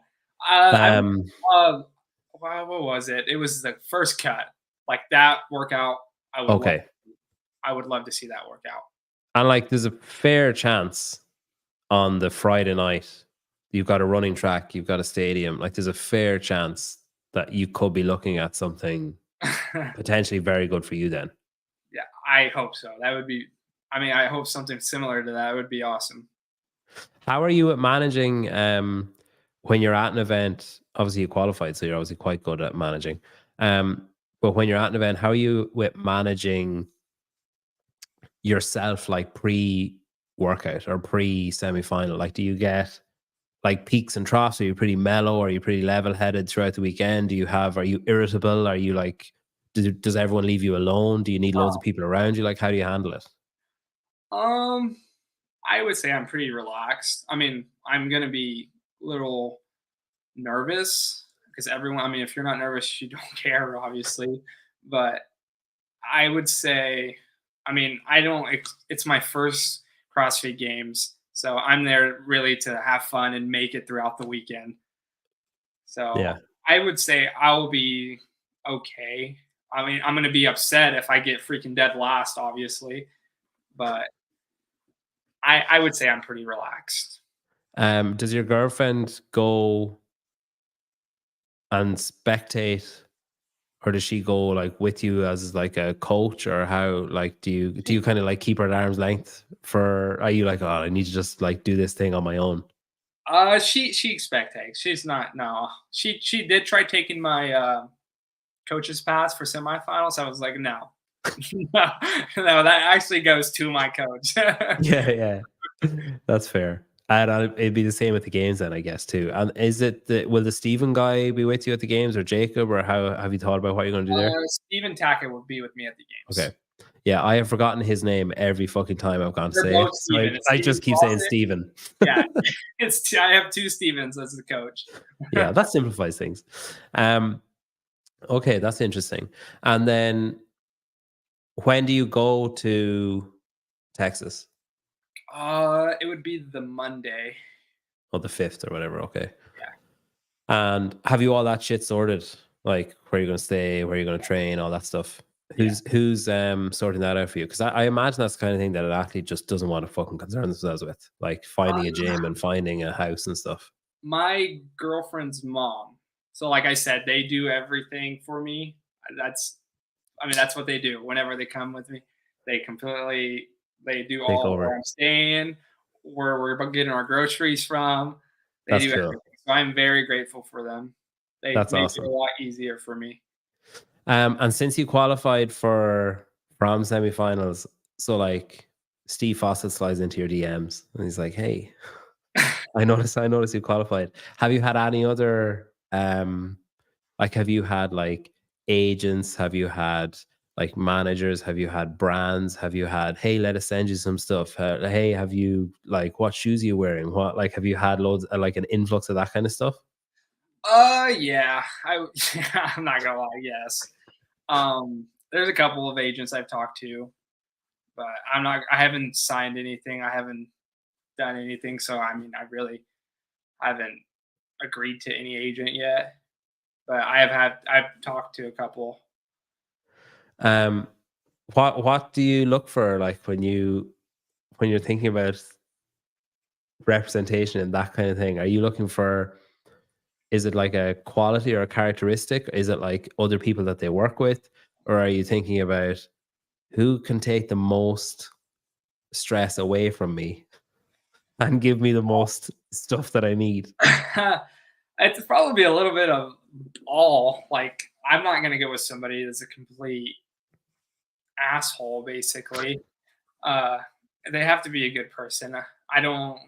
What was it? It was the first cut. Like that workout, I would love to see that workout. And like, there's a fair chance on the Friday night, you've got a running track, you've got a stadium. Like, there's a fair chance that you could be looking at something potentially very good for you then. Yeah, I hope so. That would be, I hope something similar to that would be awesome. How are you at managing when you're at an event? Obviously, you qualified, so you're obviously quite good at managing. But when you're at an event, how are you with managing yourself, like pre-workout or pre-semi-final? Like, do you get like peaks and troughs? Are you pretty mellow? Are you pretty level-headed throughout the weekend? Are you irritable? Are you like, does everyone leave you alone? Do you need loads of people around you? Like, how do you handle it? I would say I'm pretty relaxed. I'm going to be a little nervous because everyone, if you're not nervous, you don't care, obviously. But I would say, it's my first CrossFit Games. So I'm there really to have fun and make it throughout the weekend. So yeah. I would say I'll be okay. I'm going to be upset if I get freaking dead last, obviously. But I would say I'm pretty relaxed. Does your girlfriend go and spectate, or does she go like with you as like a coach, or how, like, do you kind of like keep her at arm's length are you like, oh, I need to just like do this thing on my own? She spectates. She's not, no. She did try taking my coach's pass for semifinals. I was like, no. no, that actually goes to my coach. yeah. That's fair. And it'd be the same at the games then, I guess, too. And will the Stephen guy be with you at the games, or Jacob, or how have you thought about what you're going to do there? Stephen Tackett will be with me at the games. Okay. Yeah, I have forgotten his name every fucking time I've gone to say it. So I just keep saying Stephen. Yeah, I have two Stevens as the coach. Yeah, that simplifies things. Okay, that's interesting. And then when do you go to Texas? It would be the Monday. Or the 5th or whatever, okay. Yeah. And have you all that shit sorted? Like where you're going to stay, where you're going to train, all that stuff? Who's sorting that out for you? Because I imagine that's the kind of thing that an athlete just doesn't want to fucking concern themselves with, like finding a gym and finding a house and stuff. My girlfriend's mom. So like I said, they do everything for me. That's what they do. Whenever they come with me, they do all where I'm staying, where we're getting our groceries from. They do everything. So I'm very grateful for them. That's awesome. It a lot easier for me. And since you qualified from semifinals, so like Steve Fawcett slides into your DMs and he's like, "Hey, I noticed you qualified. Have you had any other have you had like agents? Have you had like managers? Have you had brands? Have you had, hey, let us send you some stuff? Hey, have you like, what shoes are you wearing? What, like, have you had loads like an influx of that kind of stuff? Yeah, yeah, I'm not gonna lie, yes. There's a couple of agents I've talked to, but I haven't signed anything. I haven't done anything. So I mean, I haven't agreed to any agent yet. But I've talked to a couple. Um, what do you look for, like when you're thinking about representation and that kind of thing? Are you looking for, is it like a quality or a characteristic? Is it like other people that they work with, or are you thinking about who can take the most stress away from me and give me the most stuff that I need? It's probably a little bit of all. Like, I'm not gonna go with somebody that's a complete asshole, basically. Uh, they have to be a good person. I don't.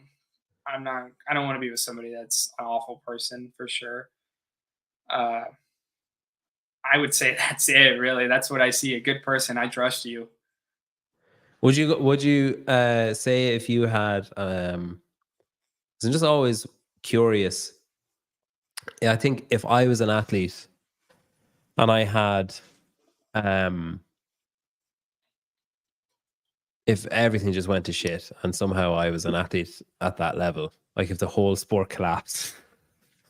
I'm not. I don't want to be with somebody that's an awful person for sure. Uh, I would say that's it. Really, that's what I see. A good person. I trust you. Would you say if you had 'cause I'm just always curious. Yeah, I think if I was an athlete and I had um if everything just went to shit and somehow I was an athlete at that level, like if the whole sport collapsed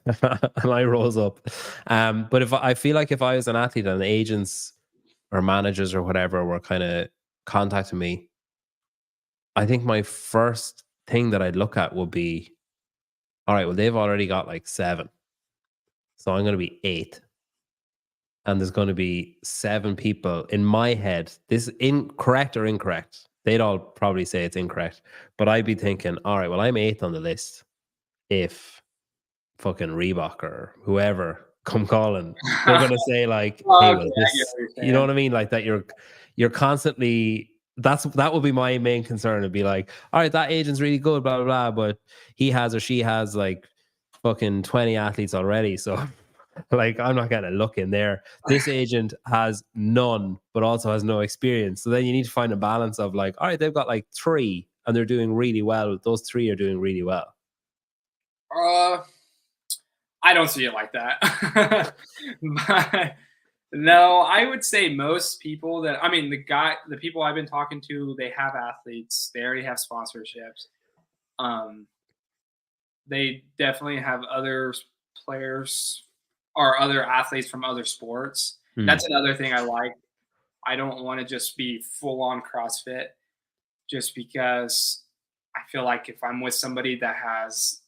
and I rose up. But if I feel like if I was an athlete and agents or managers or whatever were kind of contacting me, I think my first thing that I'd look at would be, all right, well, they've already got like 7. So I'm going to be 8. And there's going to be 7 people in my head. This incorrect or incorrect? They'd all probably say it's incorrect. But I'd be thinking, all right, well, I'm 8th on the list. If fucking Reebok or whoever come calling, they're gonna say like, Oh, "Hey, okay, well, I get this," what you're you know saying. what I mean? Like that you're constantly. That would be my main concern. It'd be like, all right, that agent's really good, blah blah blah, but he has or she has like fucking 20 athletes already, so. Like I'm not gonna look in there. This agent has none, but also has no experience. So then you need to find a balance of like, all right, they've got like 3 and they're doing really well. Those 3 are doing really well. Uh, I don't see it like that. But no, I would say most people that I mean the people I've been talking to, they have athletes. They already have sponsorships. Um, they definitely have other players or other athletes from other sports. Hmm. That's another thing I like. I don't want to just be full on CrossFit just because I feel like if I'm with somebody that has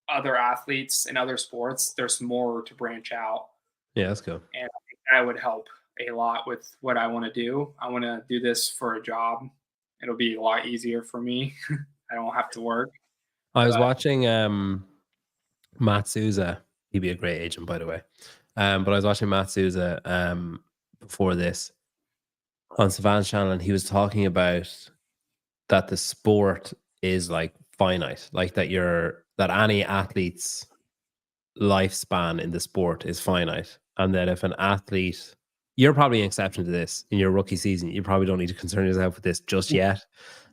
other athletes in other sports, there's more to branch out. Yeah, that's cool. And I think that would help a lot with what I want to do. I want to do this for a job. It'll be a lot easier for me. I don't have to work. I was But watching Matt Souza. He'd be a great agent, by the way. But I was watching Matt Souza before this on Savannah's channel, and he was talking about that the sport is like finite, like that any athlete's lifespan in the sport is finite, and that if an athlete, you're probably an exception to this in your rookie season, you probably don't need to concern yourself with this just yet.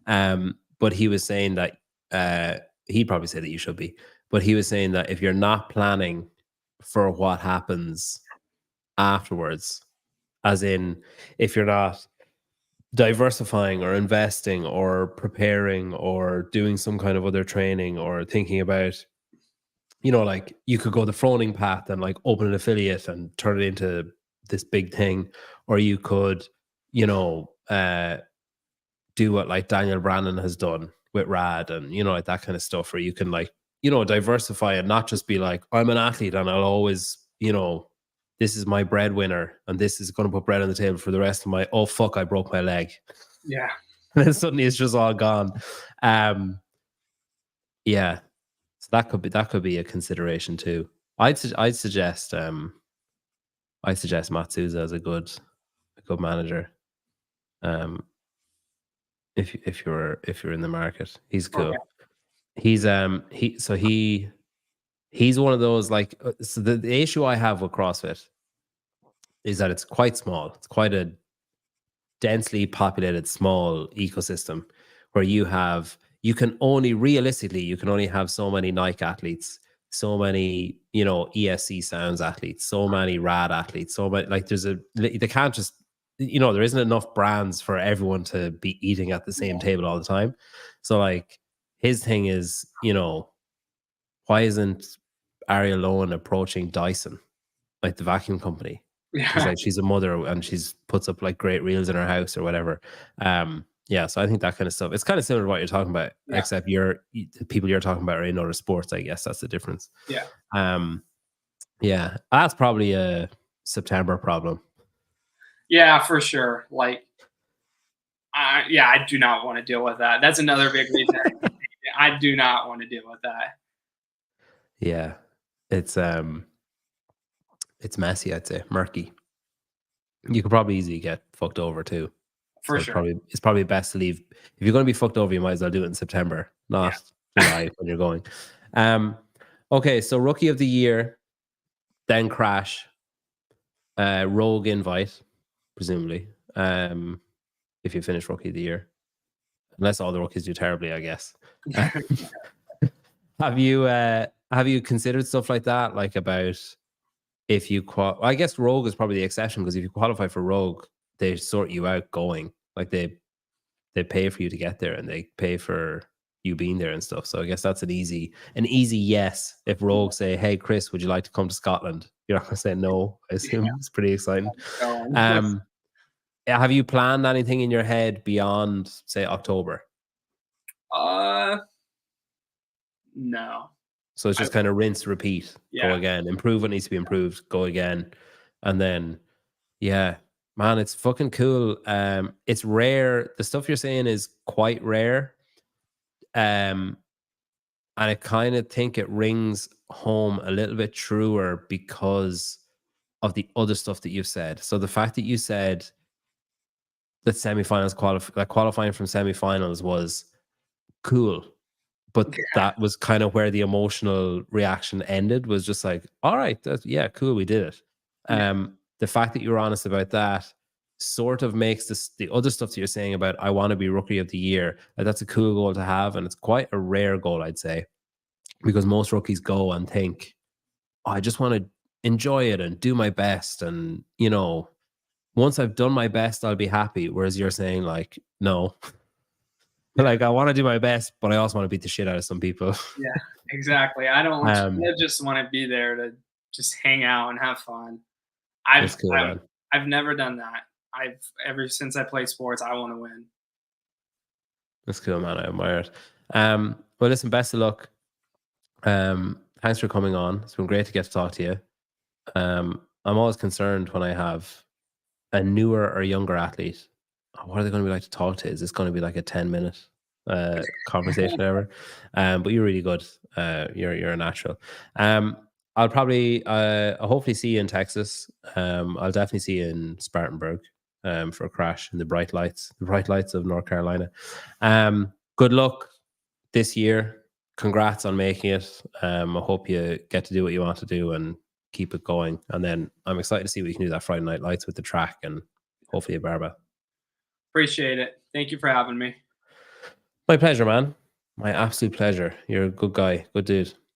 But he was saying that uh, he'd probably say that you should be, but he was saying that if you're not planning for what happens afterwards, as in if you're not diversifying or investing or preparing or doing some kind of other training or thinking about, like you could go the Froning path and like open an affiliate and turn it into this big thing, or you could, you know, do what like Daniel Brandon has done with Rad and, like that kind of stuff where you can like, diversify and not just be like, I'm an athlete and I'll always, this is my breadwinner and this is going to put bread on the table for the rest of my, oh, fuck, I broke my leg. yeah, And then suddenly it's just all gone. Yeah. So that could be a consideration too. I'd suggest Matt Souza as a good manager. Um, if you're in the market, he's okay. cool. He's he's one of those like so the issue I have with CrossFit is that it's quite small. It's quite a densely populated small ecosystem where you can only have so many Nike athletes, so many, ESC Sounds athletes, so many rad athletes, so many, like they can't just, there isn't enough brands for everyone to be eating at the same table all the time. So like his thing is, why isn't Ariel Lowen approaching Dyson, like the vacuum company? Because Yeah. like she's a mother and she's puts up like great reels in her house or whatever. Yeah, so I think that kind of stuff. It's kind of similar to what you're talking about, Yeah. except the people you're talking about are in other sports. I guess that's the difference. Yeah. Yeah, that's probably a September problem. Yeah, for sure. Like, I do not want to deal with that. That's another big reason I do not want to deal with that. Yeah, it's messy. I'd say murky. You could probably easily get fucked over too. For So sure. it's probably best to leave. If you're going to be fucked over, you might as well do it in September, Yeah. not July when you're going. Okay, so rookie of the year, then crash, rogue invite, presumably. If you finish rookie of the year, unless all the rookies do terribly, I guess. Have you considered stuff like that, like about if you I guess rogue is probably the exception, because if you qualify for rogue, they sort you out going, like they pay for you to get there and they pay for you being there and stuff. So I guess that's an easy yes. If rogue say, hey Chris, would you like to come to Scotland? You're not gonna say no, I assume. It's pretty exciting. Have you planned anything in your head beyond, say, October? No. So it's just kind of rinse, repeat, go again, improve what needs to be improved, go again. And then, yeah, man, it's fucking cool. It's rare. The stuff you're saying is quite rare. And I kind of think it rings home a little bit truer because of the other stuff that you've said. So the fact that you said that semifinals qualifying from semifinals was cool, but that was kind of where the emotional reaction ended, was just like, all right, yeah, cool, we did it. The fact that you were honest about that sort of makes the other stuff that you're saying about I want to be rookie of the year, that's a cool goal to have, and it's quite a rare goal, I'd say, because most rookies go and think, oh, I just want to enjoy it and do my best, and once I've done my best, I'll be happy. Whereas you're saying like, no, like I want to do my best, but I also want to beat the shit out of some people. Yeah, exactly. I just want to be there to just hang out and have fun. That's cool, man. I've never done that. Ever since I play sports, I want to win. That's cool, man. I admire it. Well, listen, best of luck. Thanks for coming on. It's been great to get to talk to you. I'm always concerned when I have a newer or younger athlete. What are they going to be like to talk to? Is this going to be like a 10-minute conversation ever? But you're really good. You're a natural. I'll probably hopefully see you in Texas. I'll definitely see you in Spartanburg for a crash in the bright lights of North Carolina. Good luck this year. Congrats on making it. I hope you get to do what you want to do and keep it going. And then I'm excited to see what you can do that Friday Night Lights with the track and hopefully a barbell. Appreciate it. Thank you for having me. My pleasure, man. My absolute pleasure. You're a good guy. Good dude.